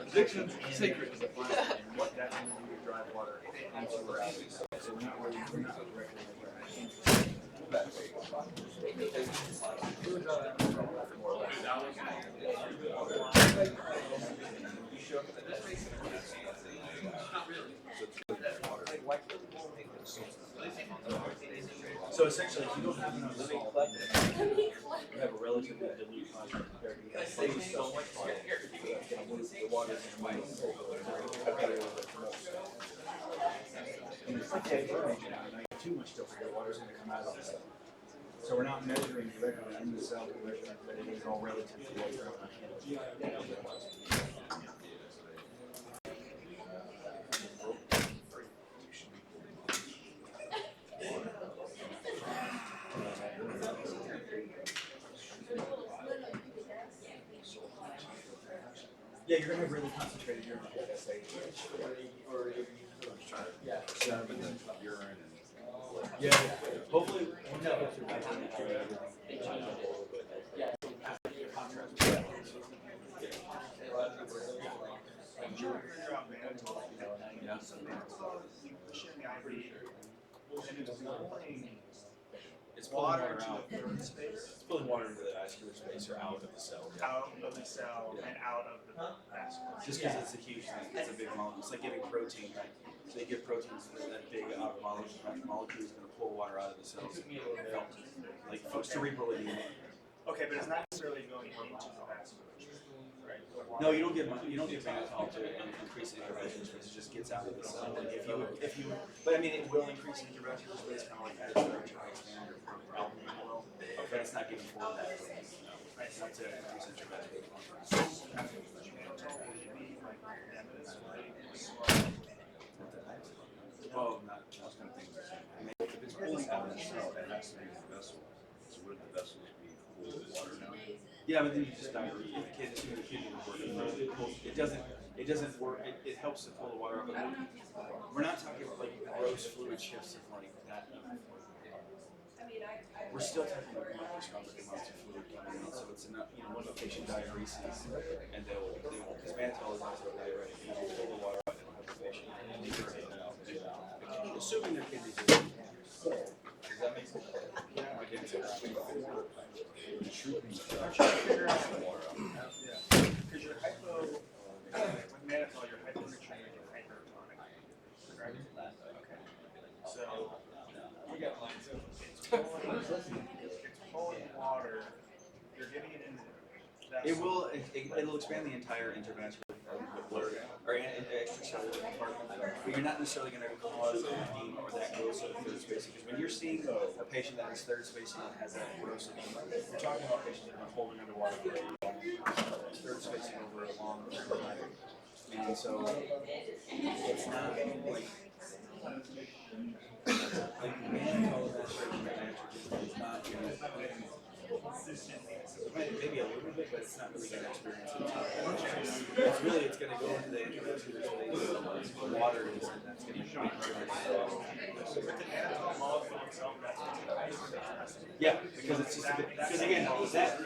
Addiction's secret is what that means to drive water into or out. So we're not So essentially, if you don't have enough salt, you have a relatively dilute content compared to the water is and it's like that burning, now you too much stuff, the water's going to come out of the cell. So we're not measuring directly in the cell, we're measuring that it is all relative to what's going on. Yeah, you're going to have really concentrated urine on SIADH. Yeah. Yeah. Hopefully, we'll know if you're It's water water to out. the third space, It's pulling water into the vascular space or out of the cell. out of the cell Yeah. and out of the vascular. Just because it's a huge thing, it's a big molecule. It's like giving protein, right? So you give proteins that big out of molecule is going to pull water out of the cells. Like cerebral edema. Okay, but it's not necessarily going into the vascular space, right? No, you don't give mannitol to increase the intervention space. It just gets out of the cell. Like if you, but I mean, it will increase the intervention space, kind of like adenosine expand or albumin will. But it's not giving forward that. Right, it's not to increase intervention. Oh, not. I was going to think. If it's pulling out of the cell, it has to be in the vessel. So would the vessels be full of water now? Yeah, but then you just diarrhea. The kidney would work. It doesn't work. It helps to pull the water out, but we're not talking about like gross fluid shifts of like that. We're still talking about microscopic amounts of fluid coming in, so it's enough. One patient diuresis, and they'll because mannitol is also a diuretic. It will pull the water out and help the patient. Assuming their kidneys are good. Does that make sense? Yeah, I can say that. It should be Figure out the water out. Yeah. Because you're with mannitol, you're hyponatremic and hypertonic. Correct? Okay. So, it's pulling water, you're getting it in the It will. It'll expand the entire intravascular or extracellular compartment, but you're not necessarily going to cause edema or that gross of third spacing. Because when you're seeing a patient that is third spacing and has that gross edema, we're talking about patients that are holding underwater for third spacing over a long period of time. And so it's not like mannitol administration of nitrogen is not going to. Maybe a little bit, but it's not really going to experience it. It's really, it's going to go into the intervention space. Water is, and that's going to be yeah, because it's just a bit, because again, that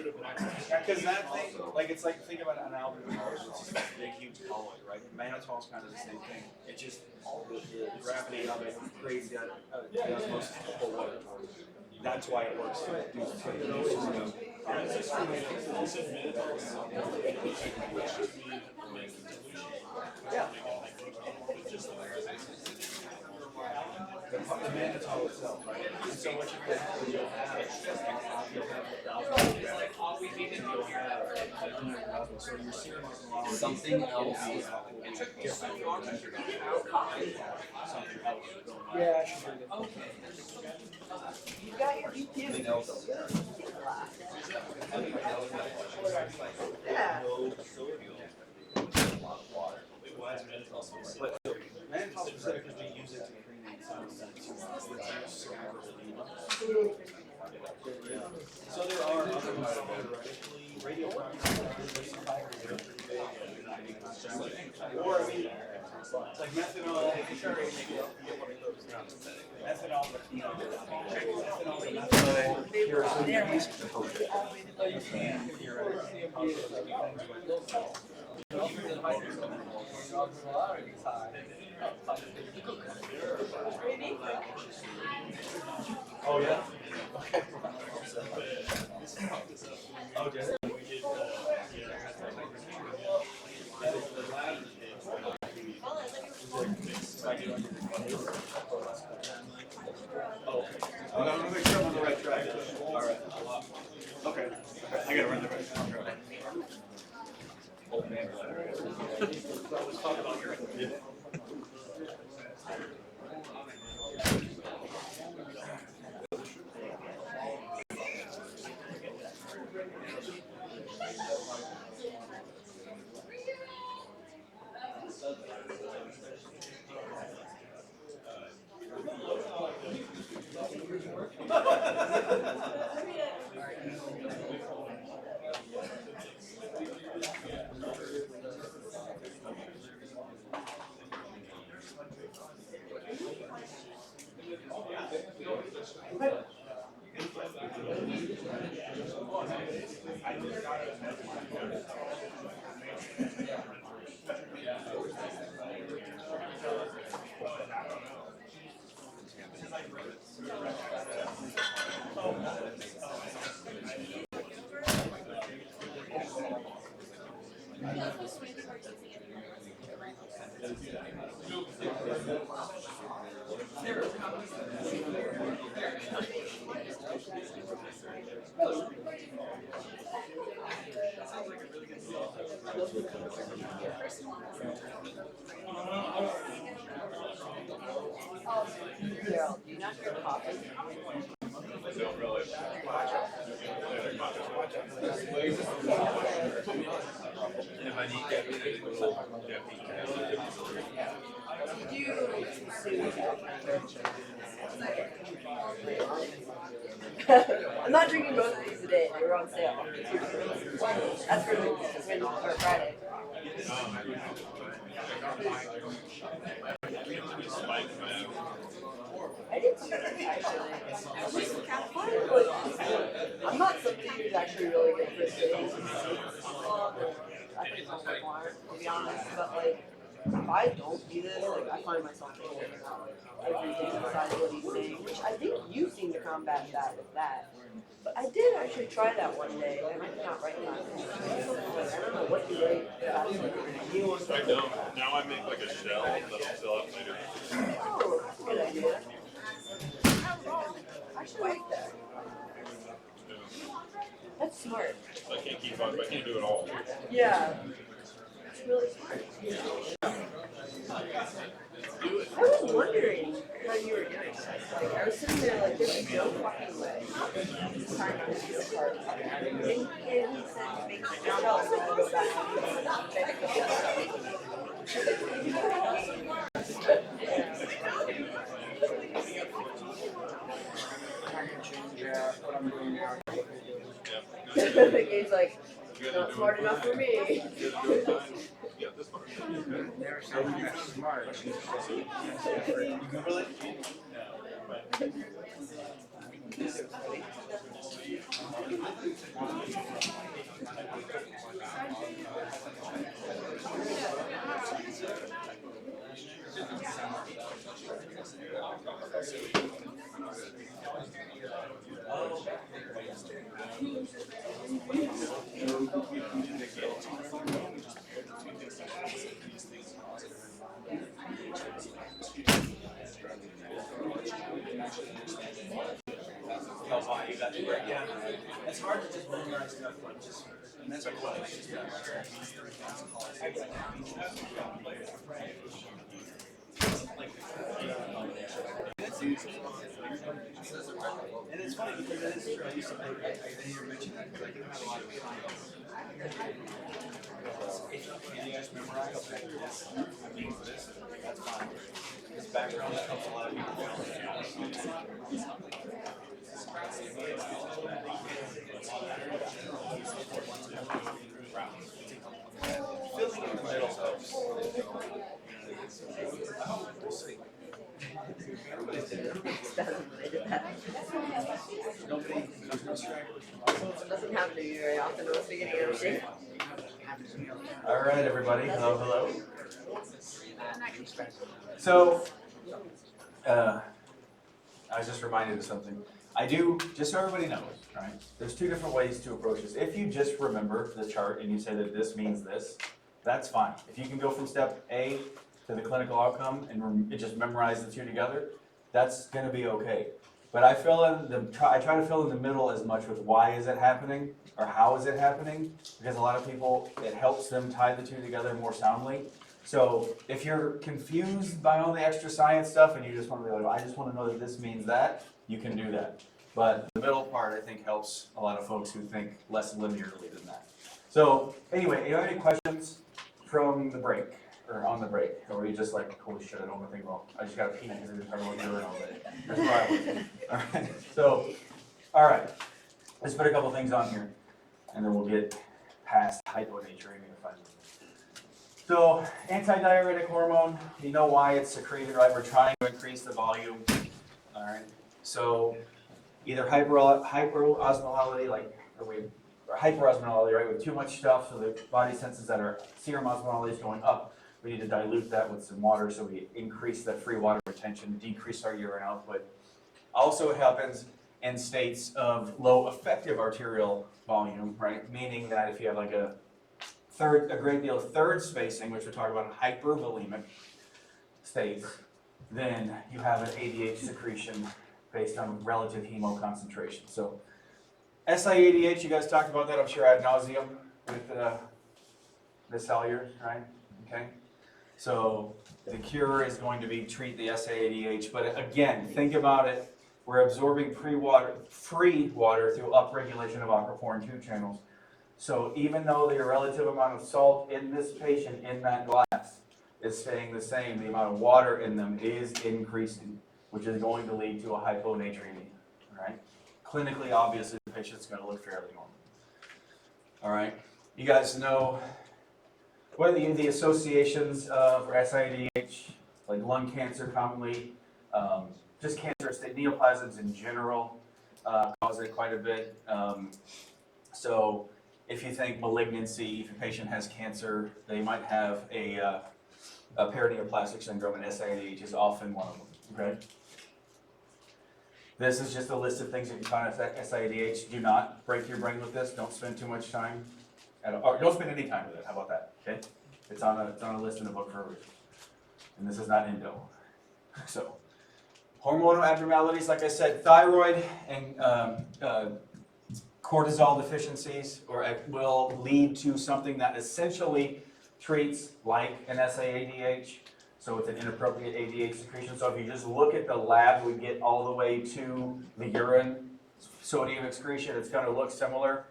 thing, like it's like, think about an albumin, it's just a big, huge colloid, right? Mannitol is kind of the same thing. It just, the gravity of it creates the osmosis to pull water. That's why it works. Yeah. The mannitol itself, right? So what you're going to have is you'll have so your serum osmolality Something else. something else going on. Yeah, I should do Okay. You got your Something else. Yeah. But mannitol specific because we use it to cremate cerebral edema. So there are other or I mean, like methanol. Methanol, but methanol is not oh yeah? Okay. Oh, just oh, I want to make sure I'm on the right track. All right. Okay. I gotta run the right track. Oh man. Let's talk about your. Gerald, do you not hear popping? I'm not drinking both of these today. They were on sale. That's for when or Friday. I did too, actually. I'm not somebody who's actually really good for sitting. I think it's also fun, to be honest. But like, if I don't do this, like I find myself thinking about everything besides what he's saying, which I think you seem to combat that with that. But I did actually try that one day, and I did not write that. I don't know what you write. I don't. Now I make like a shell that I'll fill out later. Oh, that's a good idea. I actually like that. That's smart. I can't keep up. I can't do it all. Yeah. It's really smart. I was wondering how you were doing this. Like, I was sitting there like, there's no fucking way. Trying not to do a part. And he said, make the shell so I go back. He's like, not smart enough for me. Yeah, this part. They're so smart. Yeah, it's hard to just memorize stuff like just, and that's what it's just. And it's funny because it is true. I used to think, I didn't even mention that because I do have a lot of science. If you just memorize, okay, this means this, that's fine. This background helps a lot of people. Filling in the middle helps. Nobody, there's no stragglers. Doesn't happen to me very often. I was beginning of everything. All right, everybody. Hello, hello. So, I was just reminded of something. I do, just so everybody knows, right? There's two different ways to approach this. If you just remember the chart and you say that this means this, that's fine. If you can go from step A to the clinical outcome and just memorize the two together, that's gonna be okay. But I I try to fill in the middle as much with why is it happening or how is it happening, because a lot of people, it helps them tie the two together more soundly. So if you're confused by all the extra science stuff and you just want to be like, I just want to know that this means that, you can do that. But the middle part, I think, helps a lot of folks who think less linearly than that. So anyway, you have any questions from the break, or on the break? Or are you just like, holy shit, I don't want to think, well, I just got to pee because I don't want to do it all day. That's where I was. All right, so, all right. Let's put a couple things on here, and then we'll get past hyponaturing and finally. So, antidiuretic hormone, you know why it's secreted, right? We're trying to increase the volume. All right. So, either hyperosmolality, or hyperosmolality, right? With too much stuff, so the body senses that our serum osmolality is going up. We need to dilute that with some water, so we increase that free water retention, decrease our urine output. Also, it happens in states of low effective arterial volume, right? Meaning that if you have like a a great deal of third spacing, which we're talking about in hypervolemic states, then you have an ADH secretion based on relative hemo concentration. So SIADH, you guys talked about that, I'm sure ad nauseum with Ms. Hellier, right? Okay. So the cure is going to be treat the SIADH, but again, think about it. We're absorbing free water through upregulation of aquaporin 2 channels. So even though the relative amount of salt in this patient in that glass is staying the same, the amount of water in them is increasing, which is going to lead to a hyponatremia, all right? Clinically, obviously, the patient's going to look fairly normal. All right, you guys know what are the associations for SIADH, like lung cancer commonly, just cancerous neoplasms in general cause it quite a bit. So if you think malignancy, if a patient has cancer, they might have a paraneoplastic syndrome, and SIADH is often one of them, okay? This is just a list of things that you find at SIADH. Do not break your brain with this. Don't spend too much time, or don't spend any time with it. How about that, okay? It's on a list in the book for a reason. And this is not endo. So, hormonal abnormalities, like I said, thyroid and cortisol deficiencies will lead to something that essentially treats like an SIADH. So it's an inappropriate ADH secretion. So if you just look at the lab, we get all the way to the urine sodium excretion, it's going to look similar.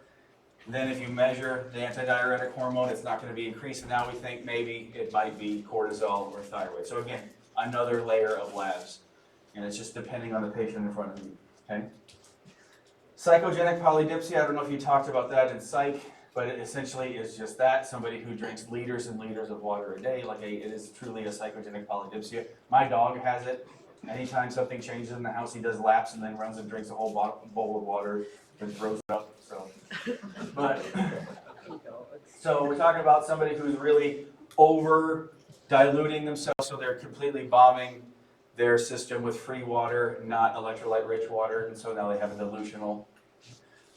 Then if you measure the antidiuretic hormone, it's not going to be increased. And now we think maybe it might be cortisol or thyroid. So again, another layer of labs. And it's just depending on the patient in front of you, okay? Psychogenic polydipsia, I don't know if you talked about that in psych, but it essentially is just that, somebody who drinks liters and liters of water a day, it is truly a psychogenic polydipsia. My dog has it. Anytime something changes in the house, he does laps and then runs and drinks a whole bowl of water and throws it up, so. So we're talking about somebody who's really over diluting themselves, so they're completely bombing their system with free water, not electrolyte-rich water, and so now they have a dilutional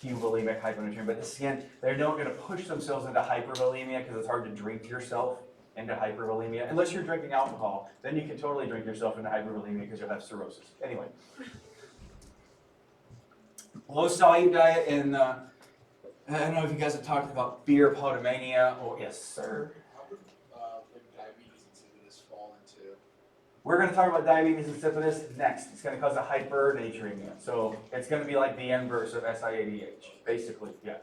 euvolemic hyponatremia. But again, they're not going to push themselves into hypervolemia because it's hard to drink yourself into hypervolemia. Unless you're drinking alcohol, then you can totally drink yourself into hypervolemia because you'll have cirrhosis. Anyway, low solute diet, and I don't know if you guys have talked about beer podomania. Oh, yes, sir. How would diabetes insipidus fall into? We're going to talk about diabetes insipidus next. It's going to cause a hypernatremia. So it's going to be like the inverse of SIADH, basically, yeah.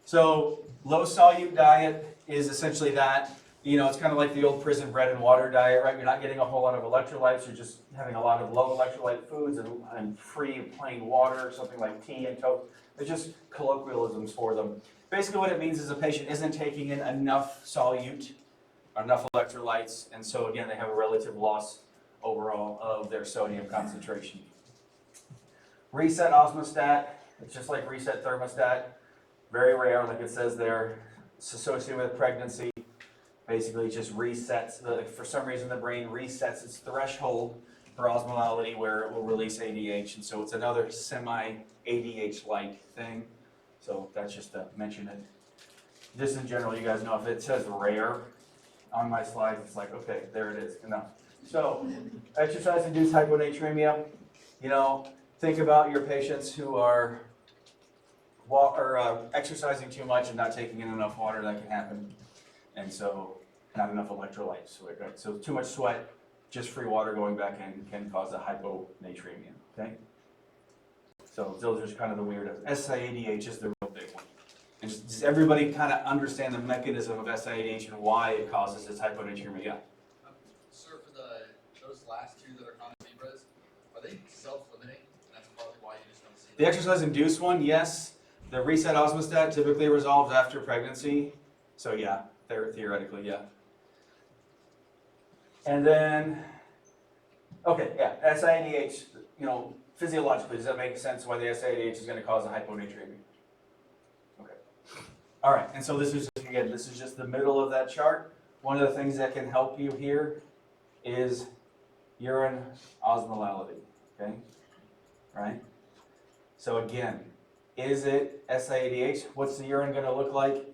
So low solute diet is essentially that. You know, it's kind of like the old prison bread and water diet, right? You're not getting a whole lot of electrolytes. You're just having a lot of low electrolyte foods and free plain water, something like tea and toast. It's just colloquialisms for them. Basically what it means is a patient isn't taking in enough solute, enough electrolytes, and so again, they have a relative loss overall of their sodium concentration. Reset osmostat, it's just like reset thermostat. Very rare, like it says there. It's associated with pregnancy. Basically, it just resets, for some reason the brain resets its threshold for osmolality where it will release ADH, and so it's another semi-ADH-like thing. So that's just to mention it. Just in general, you guys know if it says rare on my slides, it's like, okay, there it is, enough. So, exercise-induced hyponatremia, you know, think about your patients who are exercising too much and not taking in enough water. That can happen. And so, not enough electrolytes. So too much sweat, just free water going back in can cause a hyponatremia, okay? So those are just kind of the weird. SIADH is the real big one. And does everybody kind of understand the mechanism of SIADH and why it causes this hyponatremia? Yeah. Sir, for those last two that are common zebras, are they self-limiting? That's probably why you just don't see them. The exercise-induced one, yes. The reset osmostat typically resolves after pregnancy. So yeah, theoretically, yeah. And then, okay, yeah, SIADH, you know, physiologically, does that make sense why the SIADH is going to cause a hyponatremia? Okay. All right, and so this is, again, this is just the middle of that chart. One of the things that can help you here is urine osmolality, okay? Right? So again, is it SIADH? What's the urine going to look like?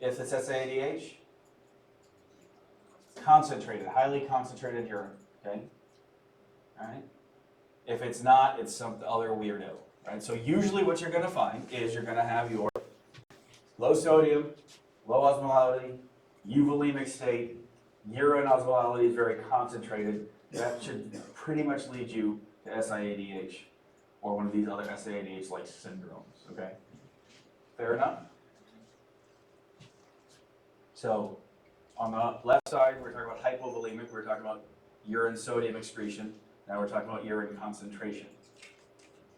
if it's SAADH? Concentrated, highly concentrated urine, okay? All right? If it's not, it's some other weirdo, right? So usually what you're gonna find is you're gonna have your low sodium, low osmolality, euvolemic state, urine osmolality is very concentrated. That should pretty much lead you to SIADH or one of these other SIADH-like syndromes, okay? Fair enough? So on the left side, we're talking about hypovolemic, we're talking about urine sodium excretion. Now we're talking about urine concentration.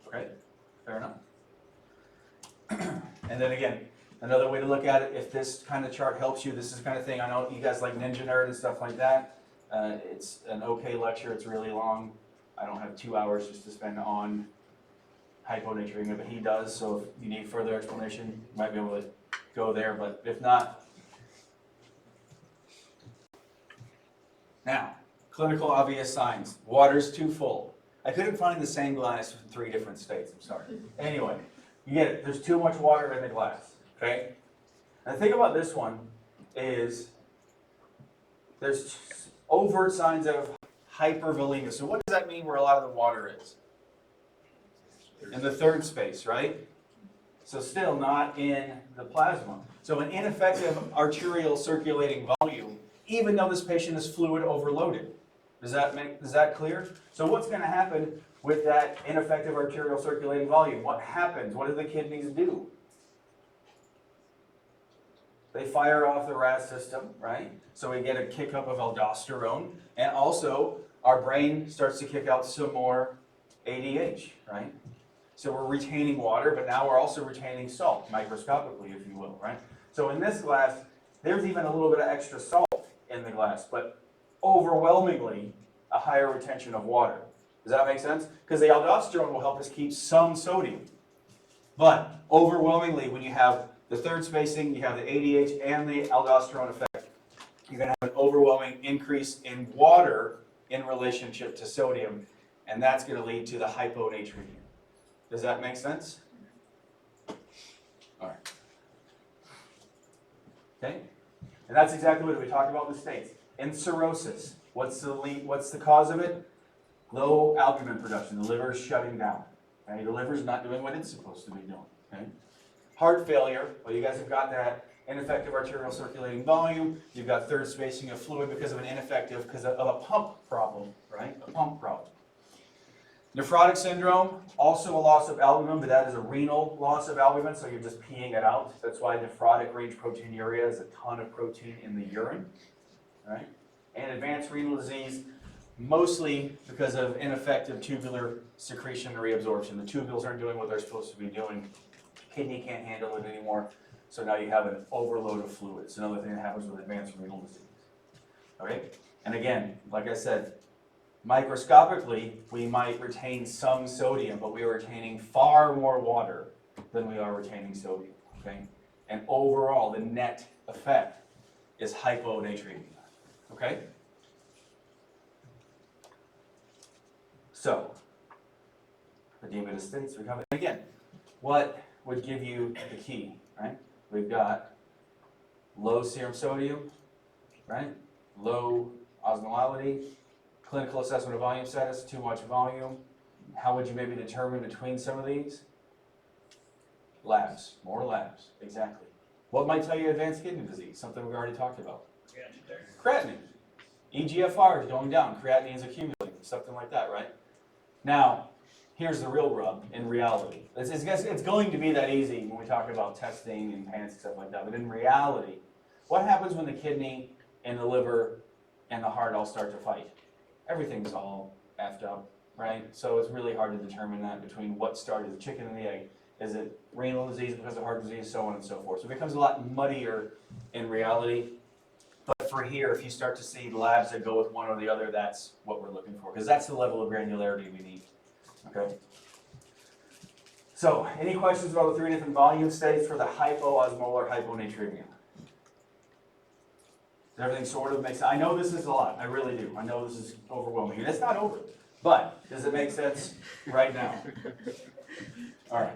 Okay, fair enough. And then again, another way to look at it, if this kind of chart helps you, this is the kind of thing, I know you guys like Ninja Nerd and stuff like that. It's an okay lecture, it's really long. I don't have 2 hours just to spend on hyponatremia, but he does, so if you need further explanation, you might be able to go there, but if not. Now, clinical obvious signs. Water's too full. I couldn't find the same glass in 3 different states, I'm sorry. Anyway, you get it. There's too much water in the glass, okay? And the thing about this one is there's overt signs of hypervolemia. So what does that mean where a lot of the water is? In the third space, right? So still not in the plasma. So an ineffective arterial circulating volume, even though this patient is fluid overloaded. Is that clear? So what's going to happen with that ineffective arterial circulating volume? What happens? What do the kidneys do? They fire off the RAS system, right? So we get a kick up of aldosterone, and also our brain starts to kick out some more ADH, right? So we're retaining water, but now we're also retaining salt, microscopically, if you will, right? So in this glass, there's even a little bit of extra salt in the glass, but overwhelmingly a higher retention of water. Does that make sense? Because the aldosterone will help us keep some sodium. But overwhelmingly, when you have the third spacing, you have the ADH and the aldosterone effect, you're going to have an overwhelming increase in water in relationship to sodium, and that's going to lead to the hyponatremia. Does that make sense? All right. Okay? And that's exactly what we talked about in the States. In cirrhosis, what's the cause of it? Low albumin production. The liver is shutting down. Okay? The liver is not doing what it's supposed to be doing. Okay? Heart failure, well, you guys have got that ineffective arterial circulating volume. You've got third spacing of fluid because of a pump problem, right? A pump problem. Nephrotic syndrome, also a loss of albumin, but that is a renal loss of albumin, so you're just peeing it out. That's why nephrotic range proteinuria is a ton of protein in the urine, right? And advanced renal disease, mostly because of ineffective tubular secretion and reabsorption. The tubules aren't doing what they're supposed to be doing. Kidney can't handle it anymore, so now you have an overload of fluid. It's another thing that happens with advanced renal disease. Okay? And again, like I said, microscopically, we might retain some sodium, but we are retaining far more water than we are retaining sodium, okay? And overall, the net effect is hyponatremia, okay? So, edema to stents, recovery. Again, what would give you the key, right? We've got low serum sodium, right? Low osmolality, clinical assessment of volume status, too much volume. How would you maybe determine between some of these? Labs, more labs, exactly. What might tell you advanced kidney disease? Something we already talked about. Creatinine. EGFR is going down, creatinine is accumulating, something like that, right? Now, here's the real rub in reality. It's going to be that easy when we talk about testing and PANS and stuff like that, but in reality, what happens when the kidney and the liver and the heart all start to fight? Everything's all effed up, right? So it's really hard to determine that between what started the chicken and the egg. Is it renal disease because of heart disease, so on and so forth. So it becomes a lot muddier in reality. But for here, if you start to see labs that go with one or the other, that's what we're looking for, because that's the level of granularity we need. Okay? So, any questions about the 3 different volume states for the hypoosmolar hyponatremia? Everything sort of makes sense. I know this is a lot. I really do. I know this is overwhelming. And it's not over. But does it make sense right now? All right.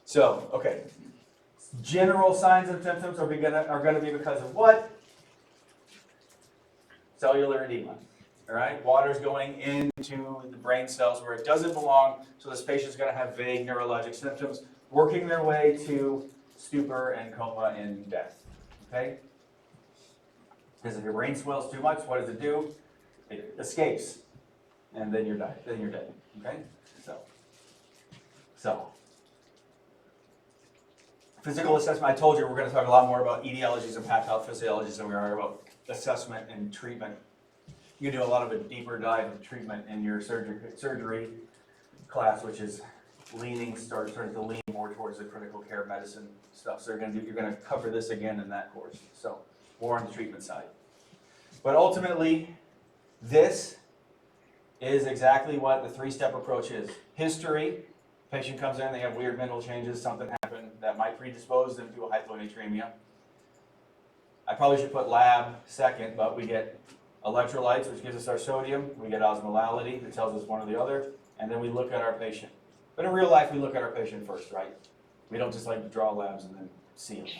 So, okay. General signs and symptoms are gonna be because of what? Cellular edema. All right, water's going into the brain cells where it doesn't belong, so this patient's gonna have vague neurologic symptoms, working their way to stupor and coma and death. Okay? Because if your brain swells too much, what does it do? It escapes, and then you're dead. Okay? So. Physical assessment, I told you we're going to talk a lot more about etiologies and pathophysiologies than we are about assessment and treatment. You do a lot of a deeper dive of treatment in your surgery class, which is starting to lean more towards the critical care medicine stuff. So you're going to cover this again in that course. So more on the treatment side. But ultimately, this is exactly what the three-step approach is. History, patient comes in, they have weird mental changes, something happened that might predispose them to a hyponatremia. I probably should put lab second, but we get electrolytes, which gives us our sodium. We get osmolality, that tells us one or the other. And then we look at our patient. But in real life, we look at our patient first, right? We don't just like draw labs and then see them. Does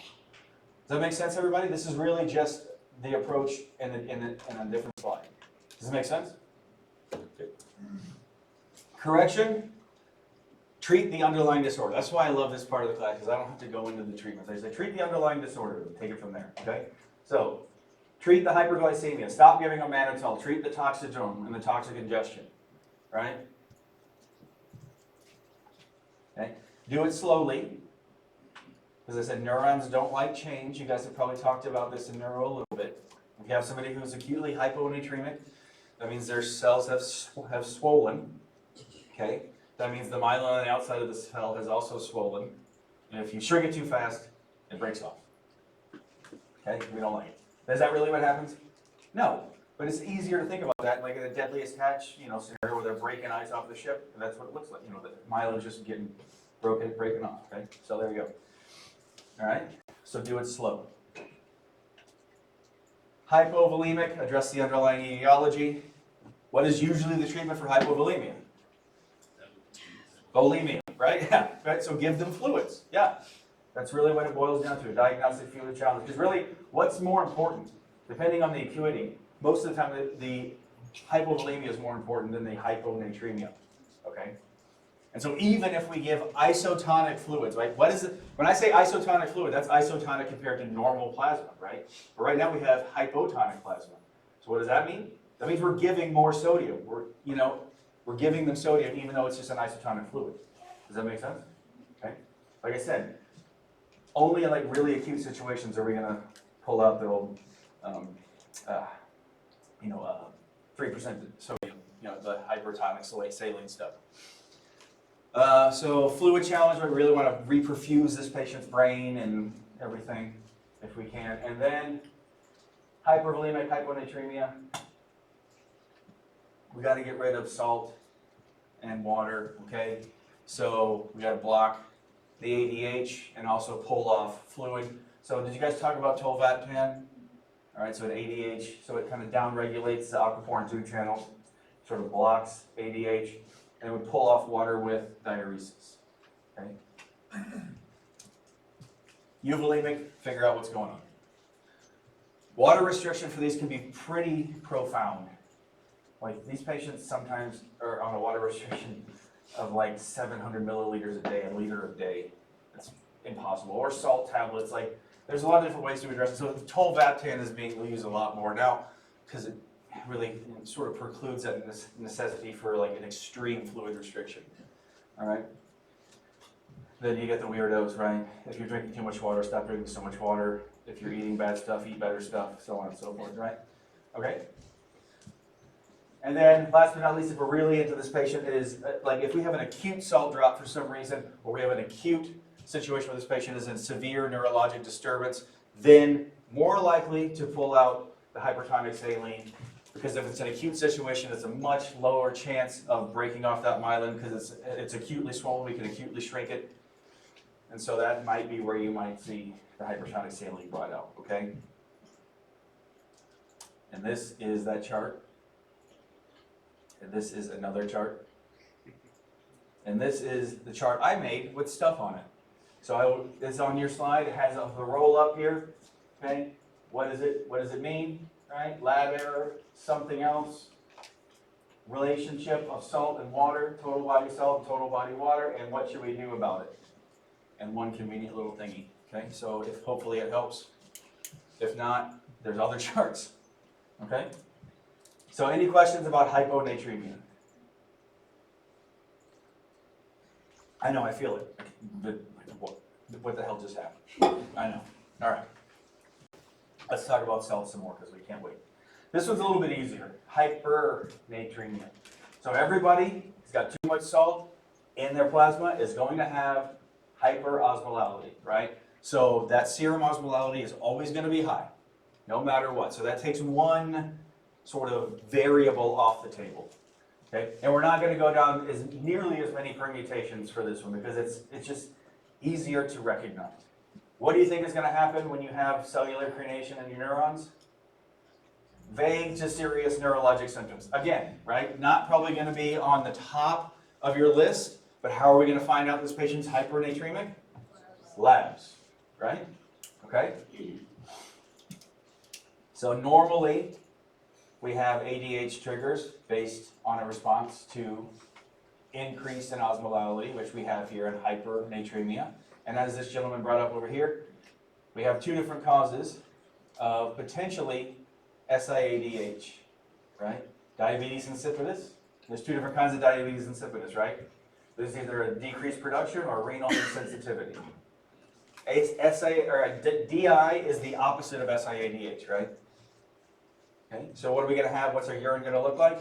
that make sense, everybody? This is really just the approach in a different slide. Does it make sense? Good. Correction. Treat the underlying disorder. That's why I love this part of the class, because I don't have to go into the treatment. They say treat the underlying disorder. Take it from there, okay? So, treat the hyperglycemia. Stop giving them mannitol. Treat the toxidrome and the toxic ingestion, right? Okay? Do it slowly. As I said, neurons don't like change. You guys have probably talked about this in neuro a little bit. If you have somebody who's acutely hyponatremic, that means their cells have swollen, okay? That means the myelin on the outside of the cell has also swollen. And if you shrink it too fast, it breaks off. Okay, we don't like it. Is that really what happens? No, but it's easier to think about that like in a deadliest catch, scenario where they're breaking ice off the ship, and that's what it looks like. The myelin's just getting breaking off. Okay, so there you go. All right, so do it slow. Hypovolemic, address the underlying etiology. What is usually the treatment for hypovolemia? Volemia, right? Yeah, right. So give them fluids. Yeah, that's really what it boils down to, a diagnostic fluid challenge. Because really, what's more important, depending on the acuity, most of the time the hypovolemia is more important than the hyponatremia, okay? And so even if we give isotonic fluids, right? What is it? When I say isotonic fluid, that's isotonic compared to normal plasma, right? But right now we have hypotonic plasma. So what does that mean? That means we're giving more sodium. We're giving them sodium even though it's just an isotonic fluid. Does that make sense? Okay. Like I said, only in like really acute situations are we going to pull out the old, 3% sodium, the hypertonic saline stuff. So fluid challenge, we really want to reperfuse this patient's brain and everything if we can. And then hypervolemic hyponatremia. We got to get rid of salt and water, okay? So we got to block the ADH and also pull off fluid. So did you guys talk about tolvaptan? All right, so an ADH, so it kind of downregulates the aquaporin 2 channels, sort of blocks ADH, and it would pull off water with diuresis, okay? Euvolemic, figure out what's going on. Water restriction for these can be pretty profound. Like these patients sometimes are on a water restriction of like 700 milliliters a day, a liter a day. It's impossible. Or salt tablets. Like there's a lot of different ways to address it. So tolvaptan is being used a lot more now because it really sort of precludes that necessity for like an extreme fluid restriction. All right. Then you get the weirdos, right? If you're drinking too much water, stop drinking so much water. If you're eating bad stuff, eat better stuff, so on and so forth, right? Okay. And then, last but not least, if we're really into this patient, is like if we have an acute salt drop for some reason, or we have an acute situation where this patient is in severe neurologic disturbance, then more likely to pull out the hypertonic saline, because if it's an acute situation, it's a much lower chance of breaking off that myelin because it's acutely swollen, we can acutely shrink it. And so that might be where you might see the hypertonic saline brought out, okay? And this is that chart. And this is another chart. And this is the chart I made with stuff on it. So it's on your slide, it has the roll up here, okay? What does it mean, right? Lab error, something else. Relationship of salt and water, total body salt, total body water, and what should we do about it? And one convenient little thingy, okay? So if hopefully it helps. If not, there's other charts, okay? So any questions about hyponatremia? I know, I feel it, but what the hell just happened? I know, all right. Let's talk about cells some more because we can't wait. This one's a little bit easier, hypernatremia. So everybody who's got too much salt in their plasma is going to have hyperosmolality, right? So that serum osmolality is always going to be high, no matter what. So that takes one sort of variable off the table, okay? And we're not going to go down nearly as many permutations for this one because it's just easier to recognize. What do you think is going to happen when you have cellular crenation in your neurons? Vague to serious neurologic symptoms. Again, right? Not probably going to be on the top of your list, but how are we going to find out this patient's hypernatremic? Labs, right? Okay? So normally, we have ADH triggers based on a response to increase in osmolality, which we have here in hypernatremia. And as this gentleman brought up over here, we have two different causes of potentially SIADH, right? Diabetes insipidus. There's two different kinds of diabetes insipidus, right? There's either a decreased production or renal insensitivity. DI is the opposite of SIADH, right? Okay, so what are we going to have? What's our urine going to look like?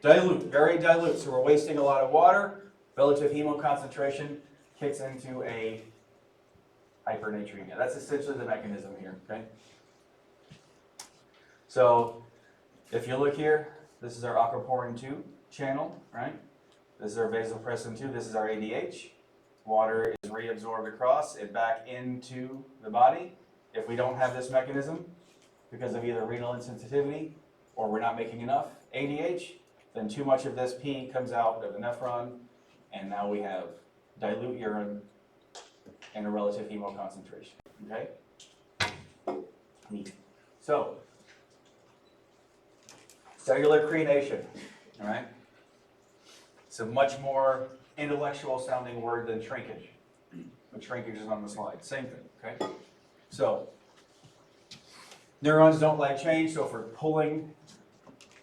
Dilute, very dilute. So we're wasting a lot of water. Relative hemoconcentration kicks into a hypernatremia. That's essentially the mechanism here, okay? So if you look here, this is our aquaporin 2 channel, right? This is our vasopressin 2. This is our ADH. Water is reabsorbed across and back into the body. If we don't have this mechanism, because of either renal insensitivity or we're not making enough ADH, then too much of this P comes out of the nephron, and now we have dilute urine and a relative hemoconcentration, okay? Neat. So, cellular crenation, all right? It's a much more intellectual sounding word than shrinkage. But shrinkage is on the slide, same thing, okay? So, neurons don't like change, so if we're pulling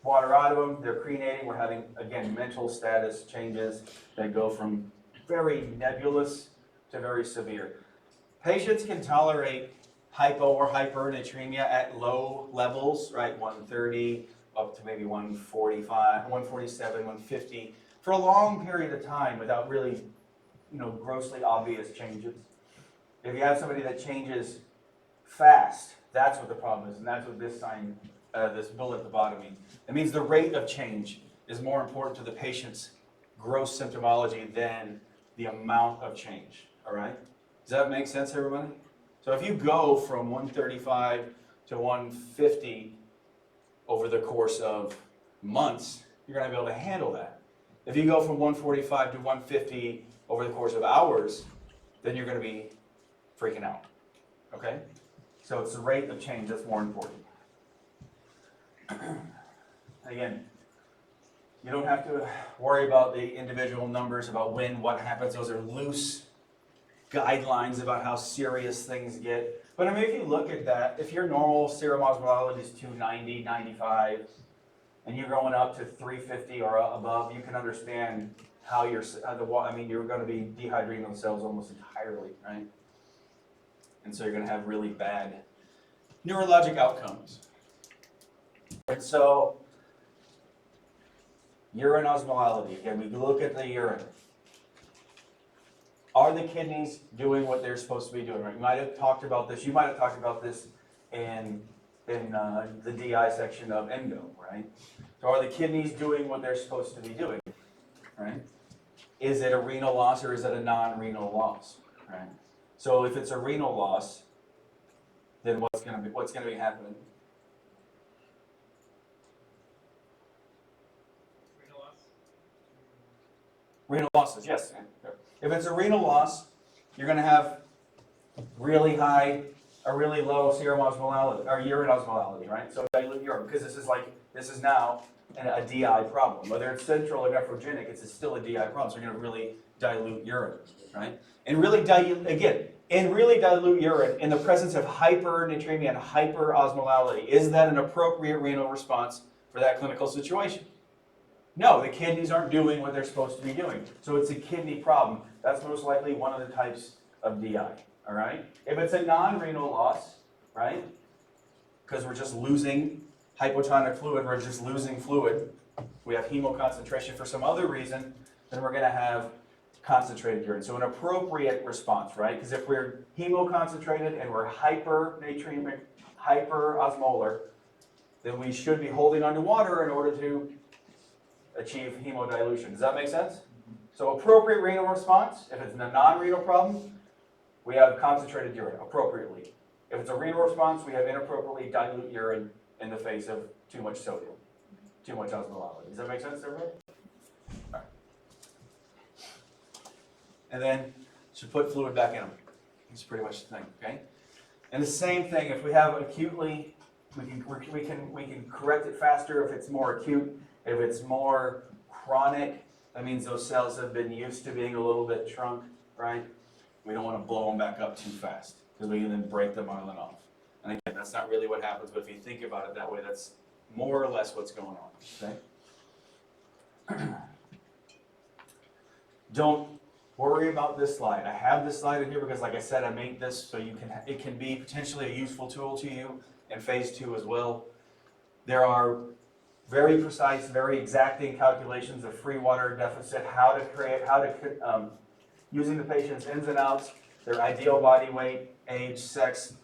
water out of them, they're crenating. We're having, again, mental status changes that go from very nebulous to very severe. Patients can tolerate hypo or hypernatremia at low levels, right? 130 up to maybe 145, 147, 150 for a long period of time without really, grossly obvious changes. If you have somebody that changes fast, that's what the problem is, and that's what this sign, this bullet at the bottom means. It means the rate of change is more important to the patient's gross symptomology than the amount of change, all right? Does that make sense, everybody? So if you go from 135 to 150 over the course of months, you're going to be able to handle that. If you go from 145 to 150 over the course of hours, then you're going to be freaking out, okay? So it's the rate of change that's more important. Again, you don't have to worry about the individual numbers about when, what happens. Those are loose guidelines about how serious things get. But I mean, if you look at that, if your normal serum osmolality is 290, 95, and you're going up to 350 or above, you can understand how you're going to be dehydrating those cells almost entirely, right? And so you're going to have really bad neurologic outcomes. And so, urine osmolality. Again, we look at the urine. Are the kidneys doing what they're supposed to be doing? Right? You might have talked about this. You might have talked about this in the DI section of Endo, right? So are the kidneys doing what they're supposed to be doing, right? Is it a renal loss or is it a non-renal loss, right? So if it's a renal loss, then what's going to be happening? Renal losses, yes. If it's a renal loss, you're gonna have really high or really low serum osmolality, or urine osmolality, right? So dilute urine, because this is now a DI problem. Whether it's central or nephrogenic, it's still a DI problem, so you're gonna really dilute urine, right? And really dilute urine in the presence of hypernatremia and hyperosmolality, is that an appropriate renal response for that clinical situation? No, the kidneys aren't doing what they're supposed to be doing. So it's a kidney problem. That's most likely one of the types of DI, all right? If it's a non-renal loss, right? Because we're just losing hypotonic fluid, we're just losing fluid, we have hemoconcentration for some other reason, then we're gonna have concentrated urine. So an appropriate response, right? Because if we're hemoconcentrated and we're hypernatremic, hyperosmolar, then we should be holding on to water in order to achieve hemodilution. Does that make sense? So appropriate renal response, if it's a non-renal problem, we have concentrated urine appropriately. If it's a renal response, we have inappropriately dilute urine in the face of too much sodium, too much osmolality. Does that make sense, everybody? All right. And then should put fluid back in them. That's pretty much the thing, okay? And the same thing, if we have acutely, we can correct it faster if it's more acute. If it's more chronic, that means those cells have been used to being a little bit shrunk, right? We don't want to blow them back up too fast because we can then break them on and off. And again, that's not really what happens, but if you think about it that way, that's more or less what's going on, okay? Don't worry about this slide. I have this slide in here because, like I said, I made this so it can be potentially a useful tool to you in phase 2 as well. There are very precise, very exacting calculations of free water deficit, using the patient's ins and outs, their ideal body weight, age, sex.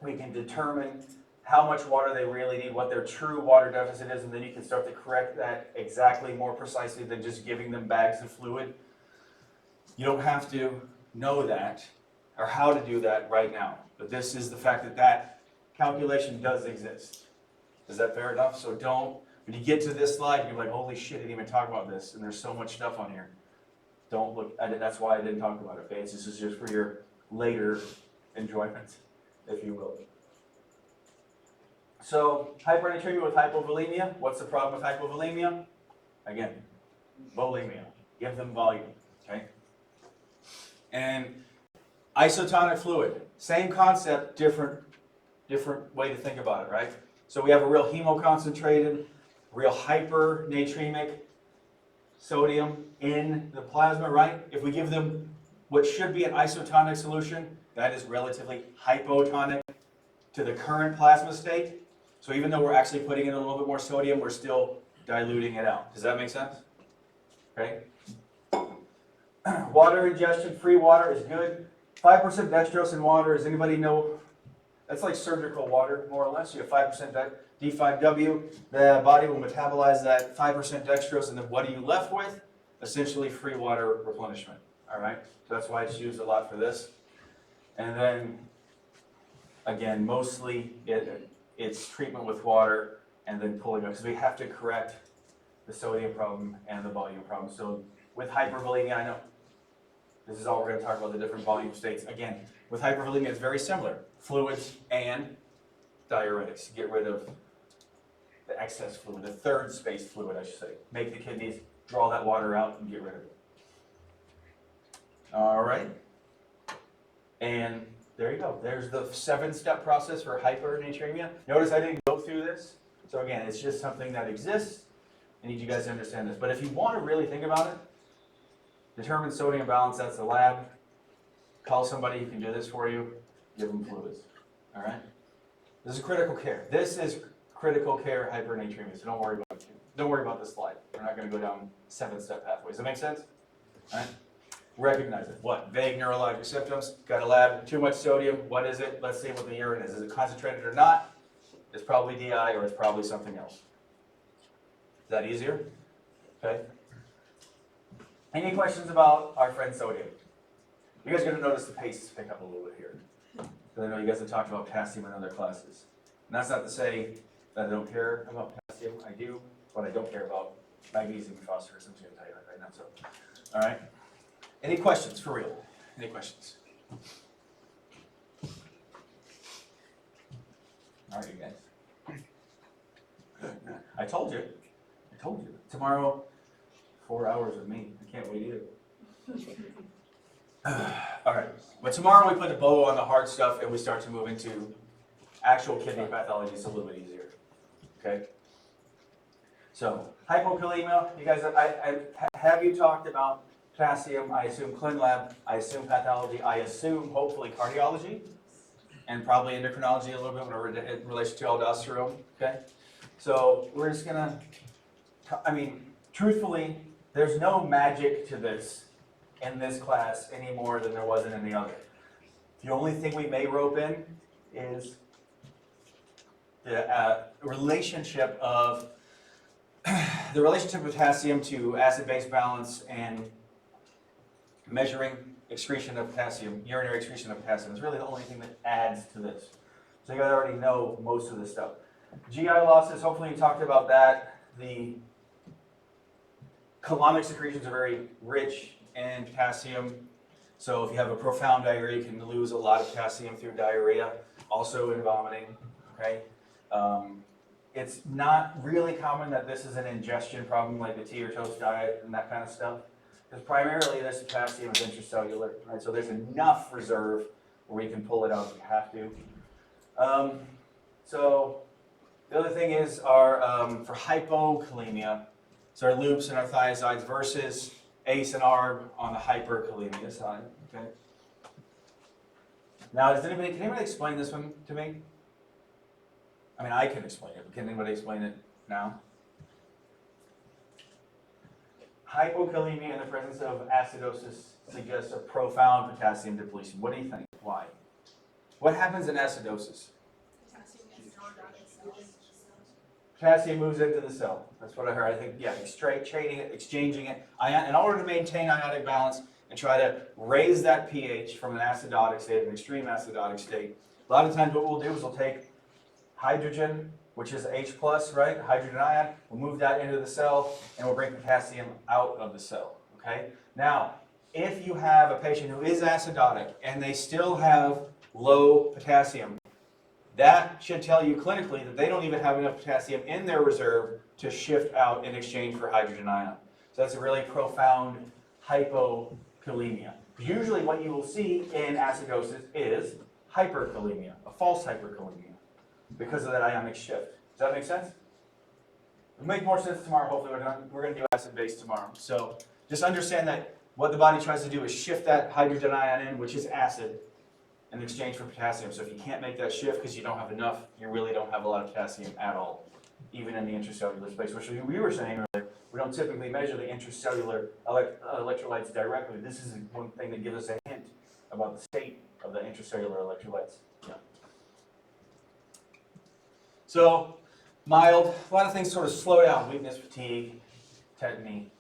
We can determine how much water they really need, what their true water deficit is, and then you can start to correct that exactly more precisely than just giving them bags of fluid. You don't have to know that or how to do that right now, but this is the fact that that calculation does exist. Is that fair enough? So when you get to this slide, you're like, holy shit, I didn't even talk about this, and there's so much stuff on here. Don't look at it. That's why I didn't talk about it, okay? This is just for your later enjoyment, if you will. So, hypernatremia with hypovolemia. What's the problem with hypovolemia? Again, volemia. Give them volume, okay? And isotonic fluid. Same concept, different way to think about it, right? So we have a real hemoconcentrated, real hypernatremic sodium in the plasma, right? If we give them what should be an isotonic solution, that is relatively hypotonic to the current plasma state. So even though we're actually putting in a little bit more sodium, we're still diluting it out. Does that make sense? Okay. Water ingestion, free water is good. 5% dextrose in water, does anybody know? That's like surgical water, more or less. You have 5% D5W, the body will metabolize that 5% dextrose, and then what are you left with? Essentially free water replenishment, all right? So that's why it's used a lot for this. And then, again, mostly it's treatment with water and then pulling up, because we have to correct the sodium problem and the volume problem. So with hypervolemia, I know this is all we're going to talk about, the different volume states. Again, with hypervolemia, it's very similar. Fluids and diuretics. Get rid of the excess fluid, the third space fluid, I should say. Make the kidneys draw that water out and get rid of it. All right. And there you go. There's the 7-step process for hypernatremia. Notice I didn't go through this. So again, it's just something that exists. I need you guys to understand this. But if you want to really think about it, determine sodium balance, that's the lab. Call somebody who can do this for you. Give them fluids. All right? This is critical care. This is critical care hypernatremia, so don't worry about it. Don't worry about this slide. We're not going to go down 7-step pathways. Does that make sense? All right? Recognize it. What? Vague neurologic symptoms. Got a lab. Too much sodium. What is it? Let's see what the urine is. Is it concentrated or not? It's probably DI or it's probably something else. Is that easier? Okay. Any questions about our friend sodium? You guys are going to notice the pace pick up a little bit here. Because I know you guys have talked about potassium in other classes. And that's not to say that I don't care about potassium. I do, but I don't care about magnesium and phosphorus. I'm just going to tell you that right now. So, all right. Any questions for real? Any questions? All right, you guys. I told you. Tomorrow, 4 hours with me. I can't wait either. All right, but tomorrow we put a bow on the hard stuff and we start to move into actual kidney pathology. It's a little bit easier. Okay. So hypokalemia. You guys, have you talked about potassium? I assume clin lab. I assume pathology. I assume hopefully cardiology, and probably endocrinology a little bit in relation to aldosterone. Okay. So we're just gonna. I mean, truthfully, there's no magic to this in this class any more than there was in any other. The only thing we may rope in is the relationship of potassium to acid-base balance and measuring excretion of potassium, urinary excretion of potassium is really the only thing that adds to this. So you guys already know most of this stuff. GI losses, hopefully you talked about that. The colonic secretions are very rich in potassium. So if you have a profound diarrhea, you can lose a lot of potassium through diarrhea, also in vomiting, okay? It's not really common that this is an ingestion problem like the tea or toast diet and that kind of stuff. Because primarily this potassium is intracellular, right? So there's enough reserve where we can pull it out if we have to. So the other thing is for hypokalemia, so our loops and our thiazides versus ACE and ARB on the hyperkalemia side, okay? Now, can anybody explain this one to me? I mean, I can explain it, but can anybody explain it now? Hypokalemia in the presence of acidosis suggests a profound potassium depletion. What do you think? Why? What happens in acidosis? Potassium moves into the cell. That's what I heard. I think, yeah, trading it, exchanging it. In order to maintain ionic balance and try to raise that pH from an acidotic state, an extreme acidotic state, a lot of times what we'll do is we'll take hydrogen, which is H+, right? Hydrogen ion, we'll move that into the cell and we'll bring potassium out of the cell, okay? Now, if you have a patient who is acidotic and they still have low potassium, that should tell you clinically that they don't even have enough potassium in their reserve to shift out in exchange for hydrogen ion. So that's a really profound hypokalemia. Usually what you will see in acidosis is hyperkalemia, a false hyperkalemia, because of that ionic shift. Does that make sense? It'll make more sense tomorrow. Hopefully we're going to do acid-base tomorrow. So just understand that what the body tries to do is shift that hydrogen ion in, which is acid, in exchange for potassium. So if you can't make that shift because you don't have enough, you really don't have a lot of potassium at all, even in the intracellular space, which we were saying earlier. We don't typically measure the intracellular electrolytes directly. This is one thing that gives us a hint about the state of the intracellular electrolytes. Yeah. So, mild, a lot of things sort of slow down. Weakness, fatigue, tetany,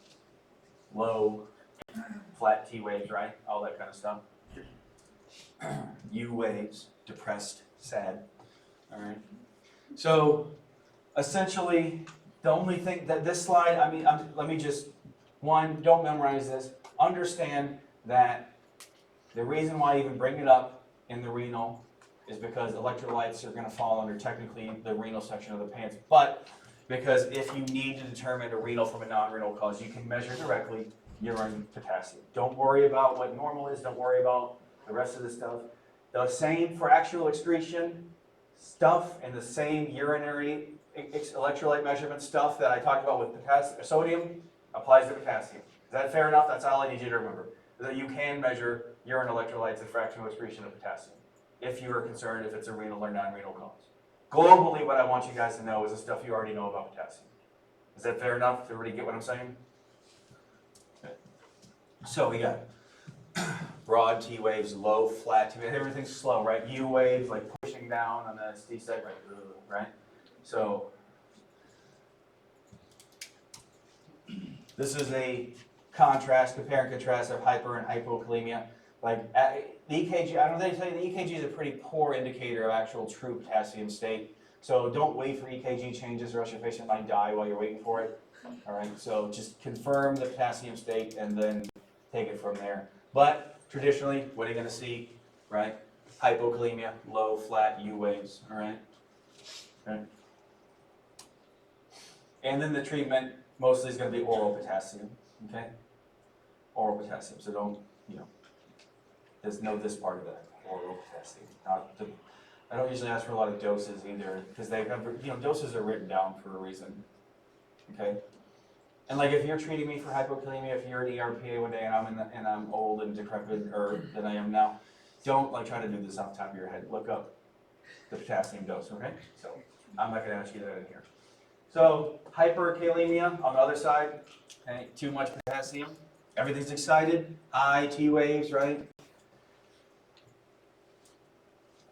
low, flat T waves, right? All that kind of stuff. U waves, depressed, sad. All right. So, essentially, the only thing that this slide, let me just, don't memorize this. Understand that the reason why I even bring it up in the renal is because electrolytes are going to fall under technically the renal section of the pants. But because if you need to determine a renal from a non-renal cause, you can measure directly urine potassium. Don't worry about what normal is. Don't worry about the rest of the stuff. The same for actual excretion stuff and the same urinary electrolyte measurement stuff that I talked about with sodium applies to potassium. Is that fair enough? That's all I need you to remember. That you can measure urine electrolytes and fractional excretion of potassium if you are concerned if it's a renal or non-renal cause. Globally, what I want you guys to know is the stuff you already know about potassium. Is that fair enough? Does everybody get what I'm saying? Okay. So we got broad T waves, low, flat T waves. Everything's slow, right? U waves, like pushing down on the ST side, right? So this is a compare and contrast of hyper and hypokalemia. Like the EKG, I don't know if they tell you the EKG is a pretty poor indicator of actual true potassium state. So don't wait for EKG changes or else your patient might die while you're waiting for it. All right, so just confirm the potassium state and then take it from there. But traditionally, what are you going to see? right? Hypokalemia, low, flat U waves, all right? Okay. And then the treatment mostly is going to be oral potassium, okay? Oral potassium, so don't, there's no this part of that, oral potassium. I don't usually ask for a lot of doses either, because they have, doses are written down for a reason, okay? And like if you're treating me for hypokalemia, if you're an ERPA one day and I'm old and decrepit, or than I am now, don't like try to do this off the top of your head. Look up the potassium dose, okay? So I'm not gonna ask you that in here. So hyperkalemia on the other side, okay, too much potassium. Everything's excited, high T waves, right?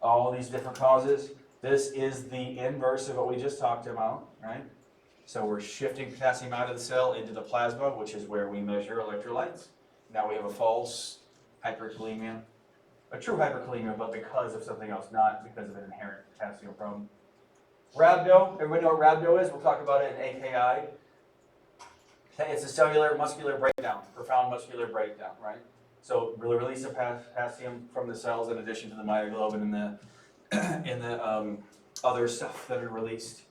All these different causes. This is the inverse of what we just talked about, right? So we're shifting potassium out of the cell into the plasma, which is where we measure electrolytes. Now we have a false hyperkalemia, a true hyperkalemia, but because of something else, not because of an inherent potassium problem. Rhabdo, everybody know what rhabdo is? We'll talk about it in AKI. It's a cellular muscular breakdown, profound muscular breakdown, right? So we'll release of potassium from the cells in addition to the myoglobin and the other stuff that are released.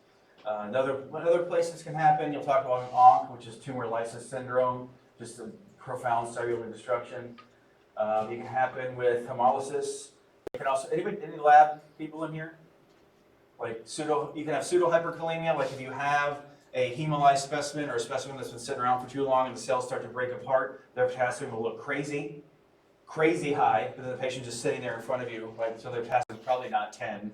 Other places can happen, you'll talk about an ONC, which is tumor lysis syndrome, just a profound cellular destruction. It can happen with hemolysis. It can also, any lab people in here? Like you can have pseudohyperkalemia, like if you have a hemolyzed specimen or a specimen that's been sitting around for too long and the cells start to break apart, their potassium will look crazy high, but then the patient's just sitting there in front of you, right? So their potassium is probably not 10.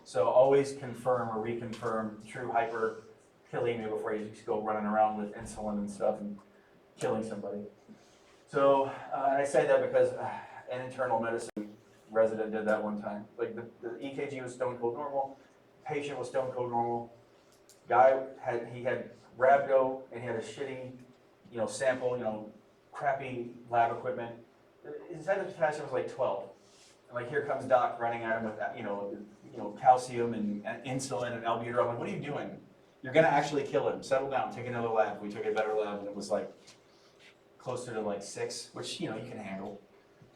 So always confirm or reconfirm true hyperkalemia before you just go running around with insulin and stuff and killing somebody. So I say that because an internal medicine resident did that one time. Like the EKG was stone cold normal, patient was stone cold normal. Guy had rhabdo and he had a shitty, sample, crappy lab equipment. His head potassium was like 12. And like here comes doc running at him with calcium and insulin and albuterol. I'm like, what are you doing? You're gonna actually kill him. Settle down, take another lab. We took a better lab and it was like closer to like 6, which you can handle.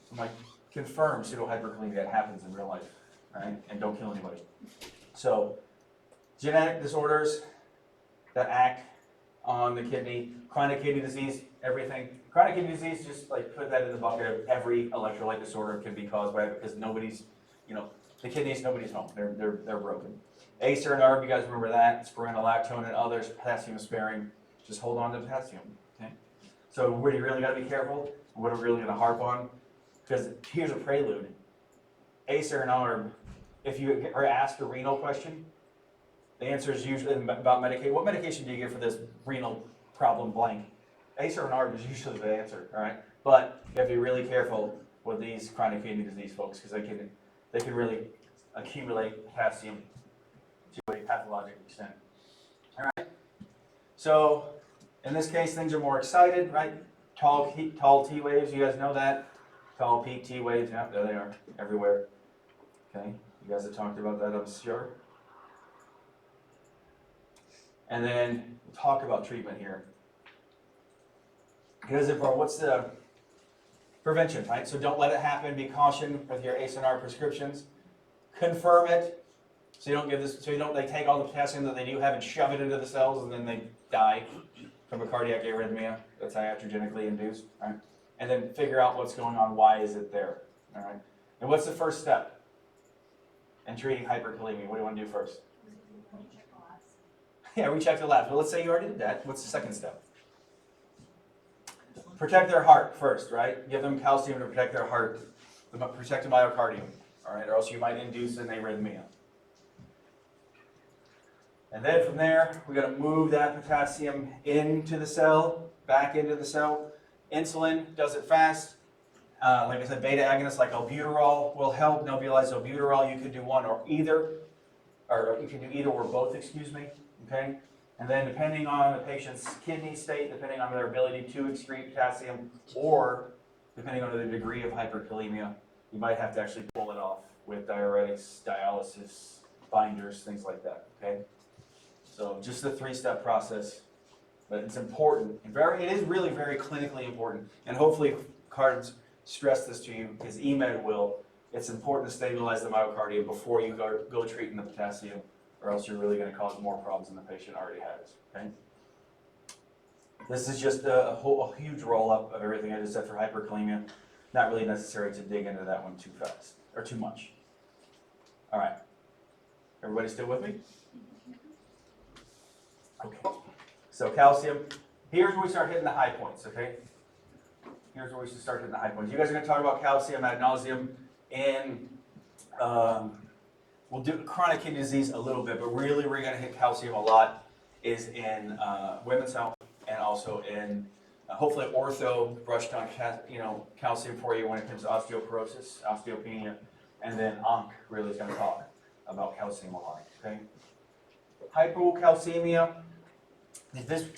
So I'm like, confirm pseudohyperkalemia, that happens in real life, right? And don't kill anybody. So genetic disorders that act on the kidney, chronic kidney disease, everything. Chronic kidney disease, just like put that in the bucket of every electrolyte disorder can be caused by it because nobody's, the kidneys, nobody's home. They're broken. Acer and ARB, you guys remember that? Spironolactone and others, potassium sparing. Just hold on to potassium. Okay. So where you really got to be careful, what I'm really going to harp on, because here's a prelude. Acer and ARB, if you are asked a renal question, the answer is usually about medication. What medication do you give for this renal problem blank? Acer and ARB is usually the answer, all right? But you have to be really careful with these chronic kidney disease folks because they can really accumulate potassium to a pathologic extent. All right? So in this case, things are more excited, right? Tall T waves, you guys know that? Tall peak T waves, yeah, there they are, everywhere. Okay, you guys have talked about that, I'm sure. And then we'll talk about treatment here. Because what's the prevention, right? So don't let it happen. Be cautioned with your ACE and ARB prescriptions. Confirm it. So you don't give this. So you don't take all the potassium that they do have and shove it into the cells, and then they die from a cardiac arrhythmia that's iatrogenically induced, right? And then figure out what's going on. Why is it there? All right. And what's the first step in treating hyperkalemia? What do you want to do first? Yeah, recheck the labs. Well, let's say you already did that. What's the second step? Protect their heart first, right? Give them calcium to protect their heart, protect the myocardium, all right? Or else you might induce an arrhythmia. And then from there, we're going to move that potassium into the cell, back into the cell. Insulin does it fast. Like I said, beta agonists like albuterol will help nebulize albuterol. You could do one or either, or you can do either or both, excuse me, okay? And then depending on the patient's kidney state, depending on their ability to excrete potassium, or depending on the degree of hyperkalemia, you might have to actually pull it off with diuretics, dialysis, binders, things like that, okay? So just the 3-step process, but it's important. It is really very clinically important, and hopefully cards stress this to you, because EMED will. it's important to stabilize the myocardium before you go treating the potassium, or else you're really gonna cause more problems than the patient already has, okay? This is just a huge roll-up of everything I just said for hyperkalemia. Not really necessary to dig into that one too fast, or too much. All right. Everybody still with me? Okay. So calcium, here's where we start hitting the high points, okay? Here's where we should start hitting the high points. You guys are gonna talk about calcium ad nauseum in, we'll do chronic kidney disease a little bit, but really we're gonna hit calcium a lot is in women's health and also in hopefully ortho brushed on calcium for you when it comes to osteoporosis, osteopenia, and then onc really is going to talk about calcium a lot. Okay. Hypocalcemia.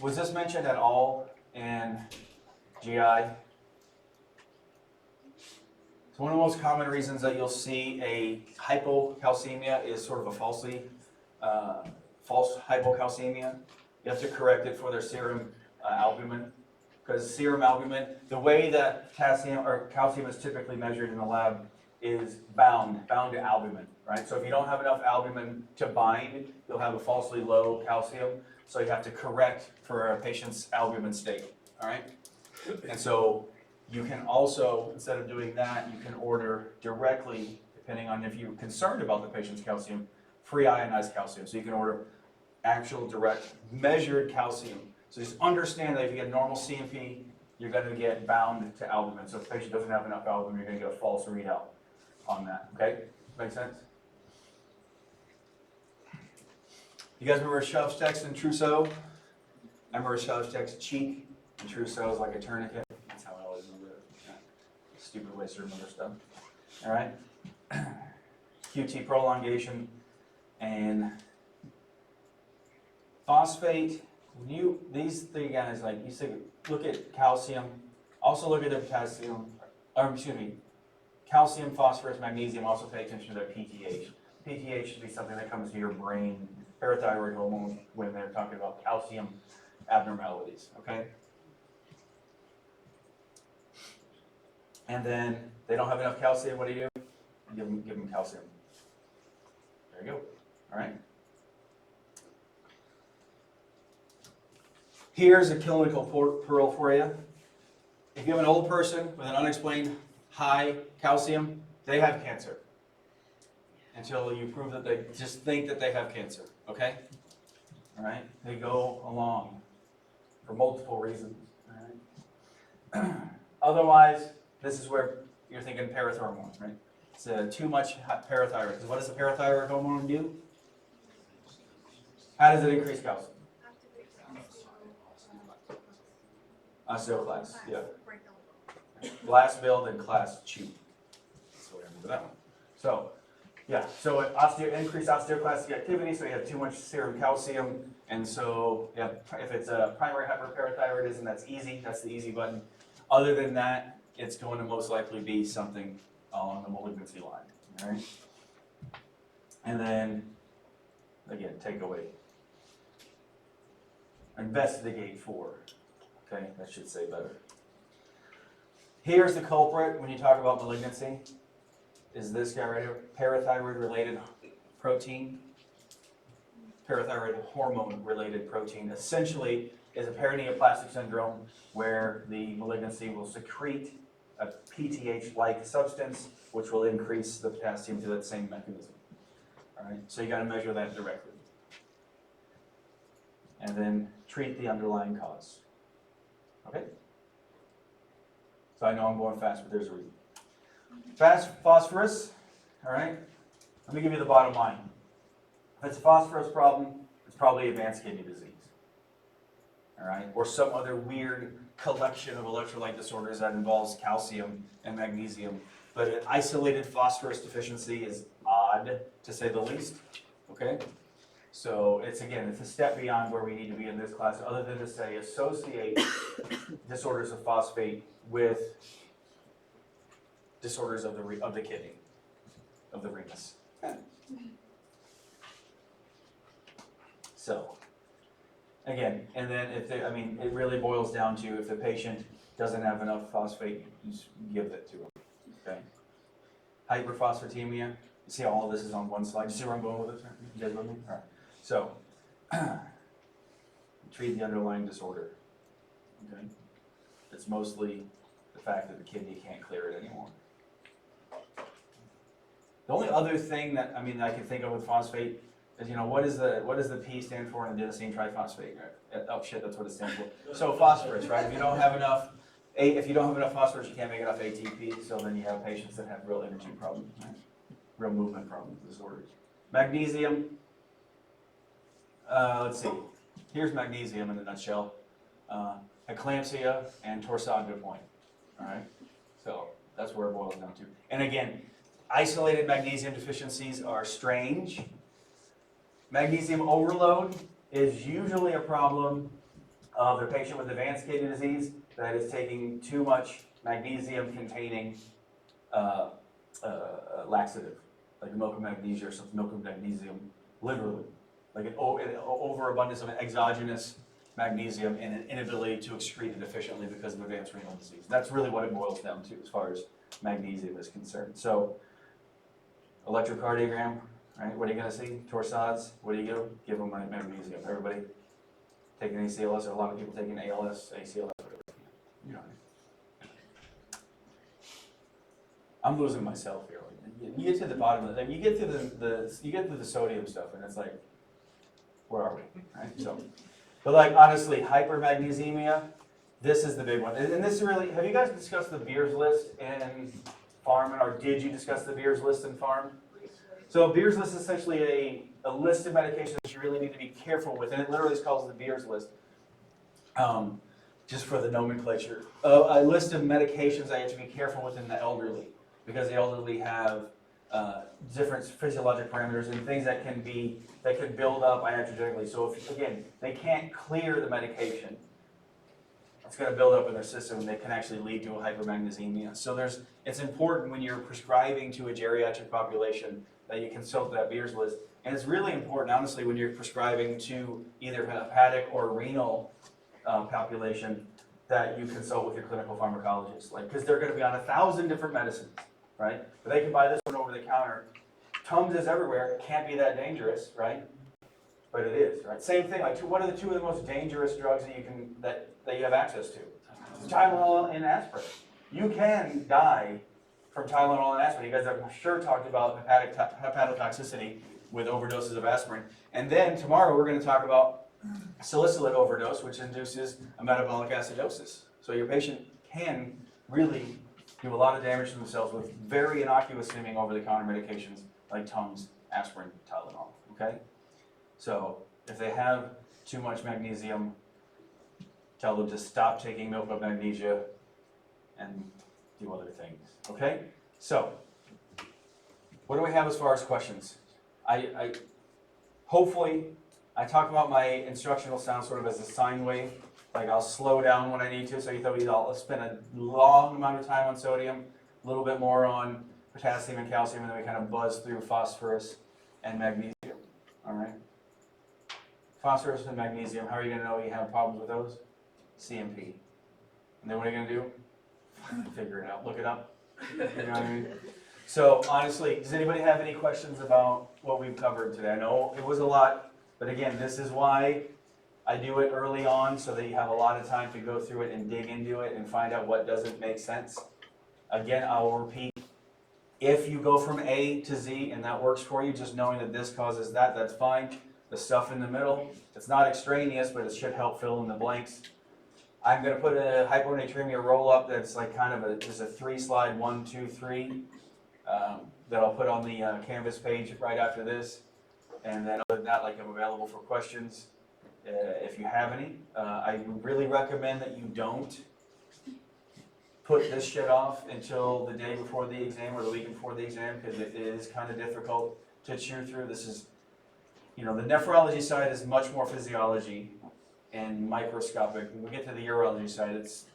Was this mentioned at all in GI? So one of the most common reasons that you'll see a hypocalcemia is sort of a false hypocalcemia. You have to correct it for their serum albumin, because serum albumin, the way that calcium is typically measured in the lab is bound to albumin, right? So if you don't have enough albumin to bind, you'll have a falsely low calcium. So you have to correct for a patient's albumin state, all right? And so you can also, instead of doing that, you can order directly, depending on if you're concerned about the patient's calcium, free ionized calcium. So you can order actual direct measured calcium. So just understand that if you get normal CMP, you're going to get bound to albumin. So if the patient doesn't have enough albumin, you're going to get a false readout on that. Okay? Make sense? You guys remember Shelfstex and Trousseau? I remember Shelfstex cheek and Trousseau is like a tourniquet. That's how I always remember it. Yeah. Stupid ways to remember stuff. All right? QT prolongation and phosphate. These three guys, like you say, look at calcium, also look at their potassium, or excuse me, calcium, phosphorus, magnesium, also pay attention to their PTH. PTH should be something that comes to your brain, parathyroid hormone, when they're talking about calcium abnormalities, okay? And then they don't have enough calcium, what do you do? Give them calcium. There you go, all right? Here's a clinical pearl for you. If you have an old person with an unexplained high calcium, they have cancer. Until you prove that they just think that they have cancer, okay? All right? They go along for multiple reasons, all right? Otherwise, this is where you're thinking parathormones, right? It's too much parathyroid. Because what does the parathyroid hormone do? How does it increase calcium? Osteoclast, yeah. Blast build and class chew. So we remember that one. So, yeah, so increased osteoclastic activity, so you have too much serum calcium, and so yeah, if it's a primary hyperparathyroidism, that's easy, that's the easy button. Other than that, it's going to most likely be something along the malignancy line, all right? And then, again, takeaway. Investigate for. Okay, that should say better. Here's the culprit when you talk about malignancy. Is this guy right here, parathyroid-related protein? Parathyroid hormone-related protein. Essentially, is a paraneoplastic syndrome where the malignancy will secrete a PTH-like substance, which will increase the potassium to that same mechanism. All right, so you got to measure that directly. And then treat the underlying cause. Okay? So I know I'm going fast, but there's a reason. Fast phosphorus, all right? Let me give you the bottom line. If it's a phosphorus problem, it's probably advanced kidney disease. All right? Or some other weird collection of electrolyte disorders that involves calcium and magnesium. But an isolated phosphorus deficiency is odd, to say the least. Okay? So it's a step beyond where we need to be in this class, other than to say associate disorders of phosphate with disorders of the kidney, of the renus. So, again, and then it really boils down to if the patient doesn't have enough phosphate, you just give it to them. Okay. hyperphosphatemia. You see all of this is on one slide. You see where I'm going with this? You guys with me? All right. So, treat the underlying disorder. Okay? It's mostly the fact that the kidney can't clear it anymore. The only other thing that I can think of with phosphate is, what does the P stand for in adenosine triphosphate? Right? Oh shit, that's what it stands for. So phosphorus, right? If you don't have enough phosphorus, you can't make enough ATP. So then you have patients that have real energy problems, right? Real movement problems, disorders. Magnesium. Let's see. Here's magnesium in a nutshell. Eclampsia and torsades de pointe. All right. So that's where it boils down to. And again, isolated magnesium deficiencies are strange. Magnesium overload is usually a problem of the patient with advanced kidney disease that is taking too much magnesium-containing laxative, like milk of magnesia or some milk of magnesium, literally. Like an overabundance of exogenous magnesium and an inability to excrete it efficiently because of advanced renal disease. That's really what it boils down to as far as magnesium is concerned. So, electrocardiogram, right? What are you going to see? Torsades. What do you do? Give them magnesium. Everybody taking ACLS, or a lot of people taking ALS, ACLS, whatever. You know. I'm losing myself here. You get to the bottom of it. You get to the sodium stuff, and it's like, where are we? Right? So, but like honestly, hypermagnesemia. This is the big one, and this really. Have you guys discussed the Beers list in Farm, or did you discuss the Beers list in Farm? So Beers list is essentially a list of medications that you really need to be careful with, and it literally is called the Beers list. Just for the nomenclature, a list of medications that you have to be careful with in the elderly, because the elderly have different physiologic parameters and things that can build up iatrogenic. So if again they can't clear the medication, it's going to build up in their system, and they can actually lead to a hypermagnesemia. So it's important when you're prescribing to a geriatric population that you consult that Beers list. And it's really important, honestly, when you're prescribing to either hepatic or renal population, that you consult with your clinical pharmacologist. Because they're going to be on 1,000 different medicines, right? But they can buy this one over the counter. Tums is everywhere. It can't be that dangerous, right? But it is, right? Same thing. Like, what are the two of the most dangerous drugs that you have access to? Tylenol and aspirin. You can die from Tylenol and aspirin. You guys have, I'm sure, talked about hepatotoxicity with overdoses of aspirin. And then tomorrow we're going to talk about salicylate overdose, which induces a metabolic acidosis. So your patient can really do a lot of damage to themselves with very innocuous seeming over-the-counter medications like Tums, aspirin, Tylenol. Okay. So if they have too much magnesium, tell them to stop taking milk of magnesia and do other things. Okay? So, what do we have as far as questions? Hopefully, I talk about my instructional sound sort of as a sine wave. Like I'll slow down when I need to, so you thought I'll spend a long amount of time on sodium, a little bit more on potassium and calcium, and then we kind of buzz through phosphorus and magnesium. All right? Phosphorus and magnesium, how are you going to know you have problems with those? CMP. And then what are you going to do? Figure it out. Look it up. You know what I mean? So honestly, does anybody have any questions about what we've covered today? I know it was a lot, but again, this is why I do it early on, so that you have a lot of time to go through it and dig into it and find out what doesn't make sense. Again, I'll repeat, if you go from A to Z and that works for you, just knowing that this causes that, that's fine. The stuff in the middle, it's not extraneous, but it should help fill in the blanks. I'm going to put a hyponatremia roll-up that's like kind of just a 3-slide 1, 2, 3 that I'll put on the Canvas page right after this. And then other than that, like, I'm available for questions if you have any. I really recommend that you don't put this shit off until the day before the exam or the week before the exam, because it is kind of difficult to chew through. This is, the nephrology side is much more physiology and microscopic. When we get to the urology side, it's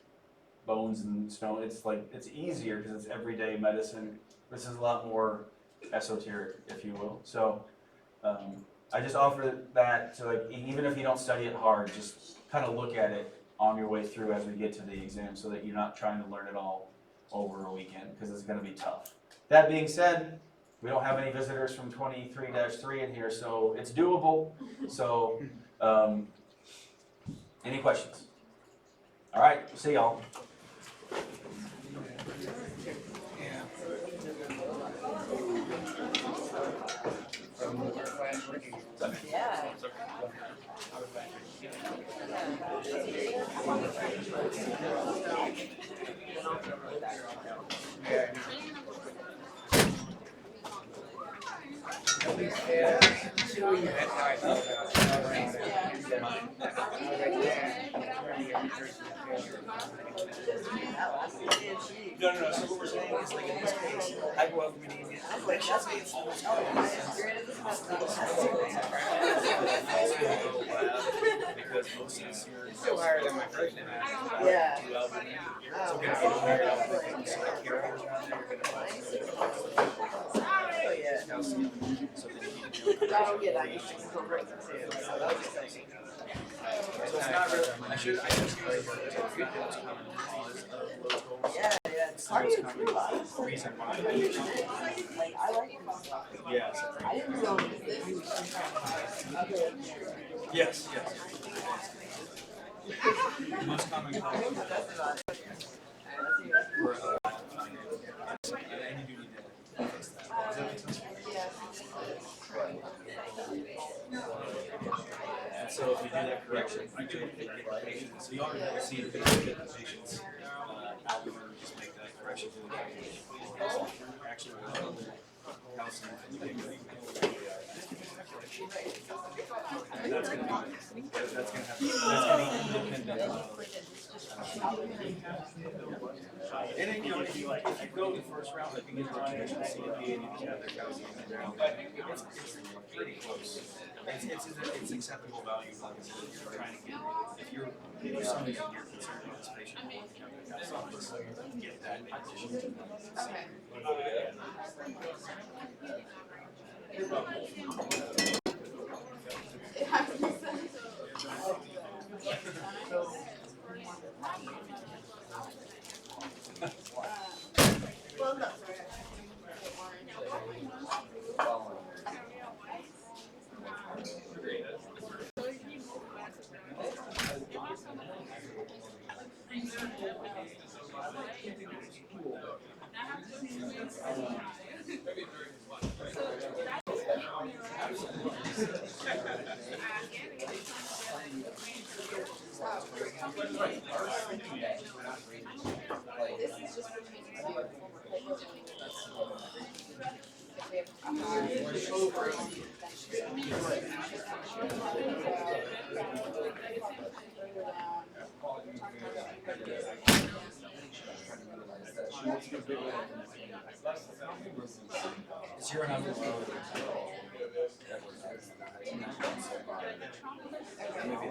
bones and stone. It's easier because it's everyday medicine. This is a lot more esoteric, if you will. So I just offer that to, even if you don't study it hard, just kind of look at it on your way through as we get to the exam, so that you're not trying to learn it all over a weekend, because it's going to be tough. That being said, we don't have any visitors from 23-3 in here, so it's doable. So, any questions? All right, see y'all. Yeah. No, so what we're saying is like in this case, hypoalbuminemia, it's almost because most of the serum is still higher than my first name. Yeah. So we're gonna get higher albumin, so like carriers around there, we're gonna Oh, yeah. calcium, so that you can That'll get that used to incorporate too, so that's exciting. So it's not really, I should say it's a good most common cause of local. Yeah, yeah, it's hard to do honestly. Reason why. Like, I like Yes. I didn't know this. Okay. Yes, yes. The most common cause of and you do need to fix that. Does that make sense? And so if you do that correction, you do get the patient, so you already see the patient, get the patient's albumin, just make that correction to the calculation. Actually, calcium, and you get and that's gonna have, that's gonna independent of. And then, you know, if you go the first round, like you get the traditional CFP and you can have their calcium in there, but it's pretty close. It's acceptable value, like I said, if you're trying to get, if for some reason you're concerned about this patient, you want to have their calcium, so you get that in addition to the. It's your number. Maybe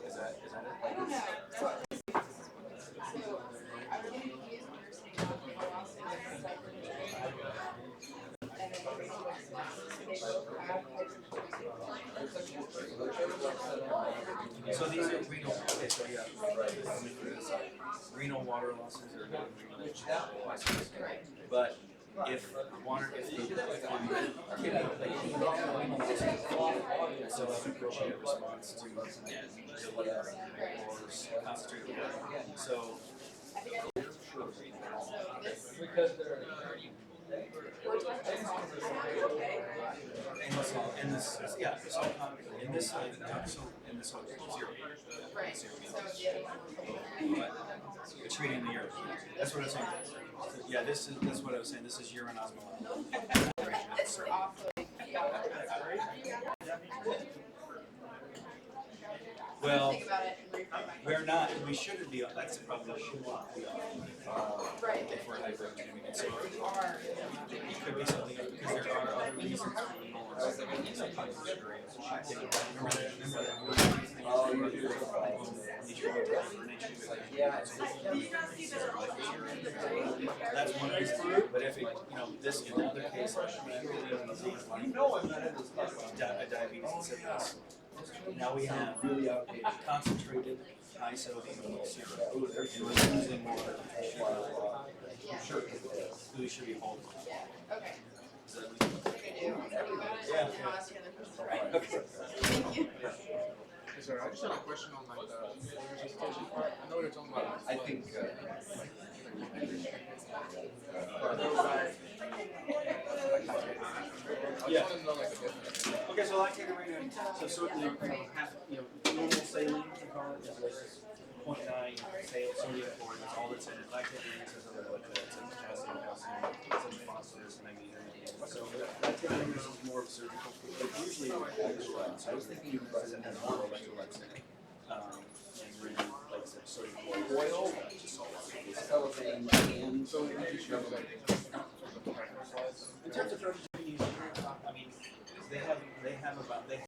is that it? So these are renal, okay, so yeah, renal water losses are renal losses. But if water, if the kidney, so appropriate response to liver or concentrated water. So because they're in this, yeah, so in this, so in this one, zero. Right. Zero. But it's treating the urine. That's what I'm saying. So, yeah, that's what I was saying. This is urine osmolality. It's off of Well, think about it and reframe my we're not, we shouldn't be, that's the problem, we should not be on. Right. If we're hyperglycemic, and so You are. it could be something else, because there are other reasons for sometimes remember that. Oh, you do. That's one reason, but if it, you know, this, in other cases, diabetes insipidus, Now we have really outdated concentrated high sodium syrup, and we're using more we should be holding. Okay. Is that I think I do. Yeah. I'll ask you another question. Okay. Thank you. Hey, sorry, I just had a question on like the resistation part. I know you're talking about. I think, I just wanted to know like the difference. Okay, so like taking right now, so certainly half, normal saline, we call it, is 0.9 sodium chloride, that's all that's in it. Lactate is other electrolytes, and potassium, calcium, some phosphorus, magnesium. So lactate is more of a surgical, but usually electrolytes. I was thinking it doesn't have more electrolytes in it. And really, like I said, sodium chloride. Oil, cellophane, and So you just have like the practical slides. in terms of dosage, I mean, they have about,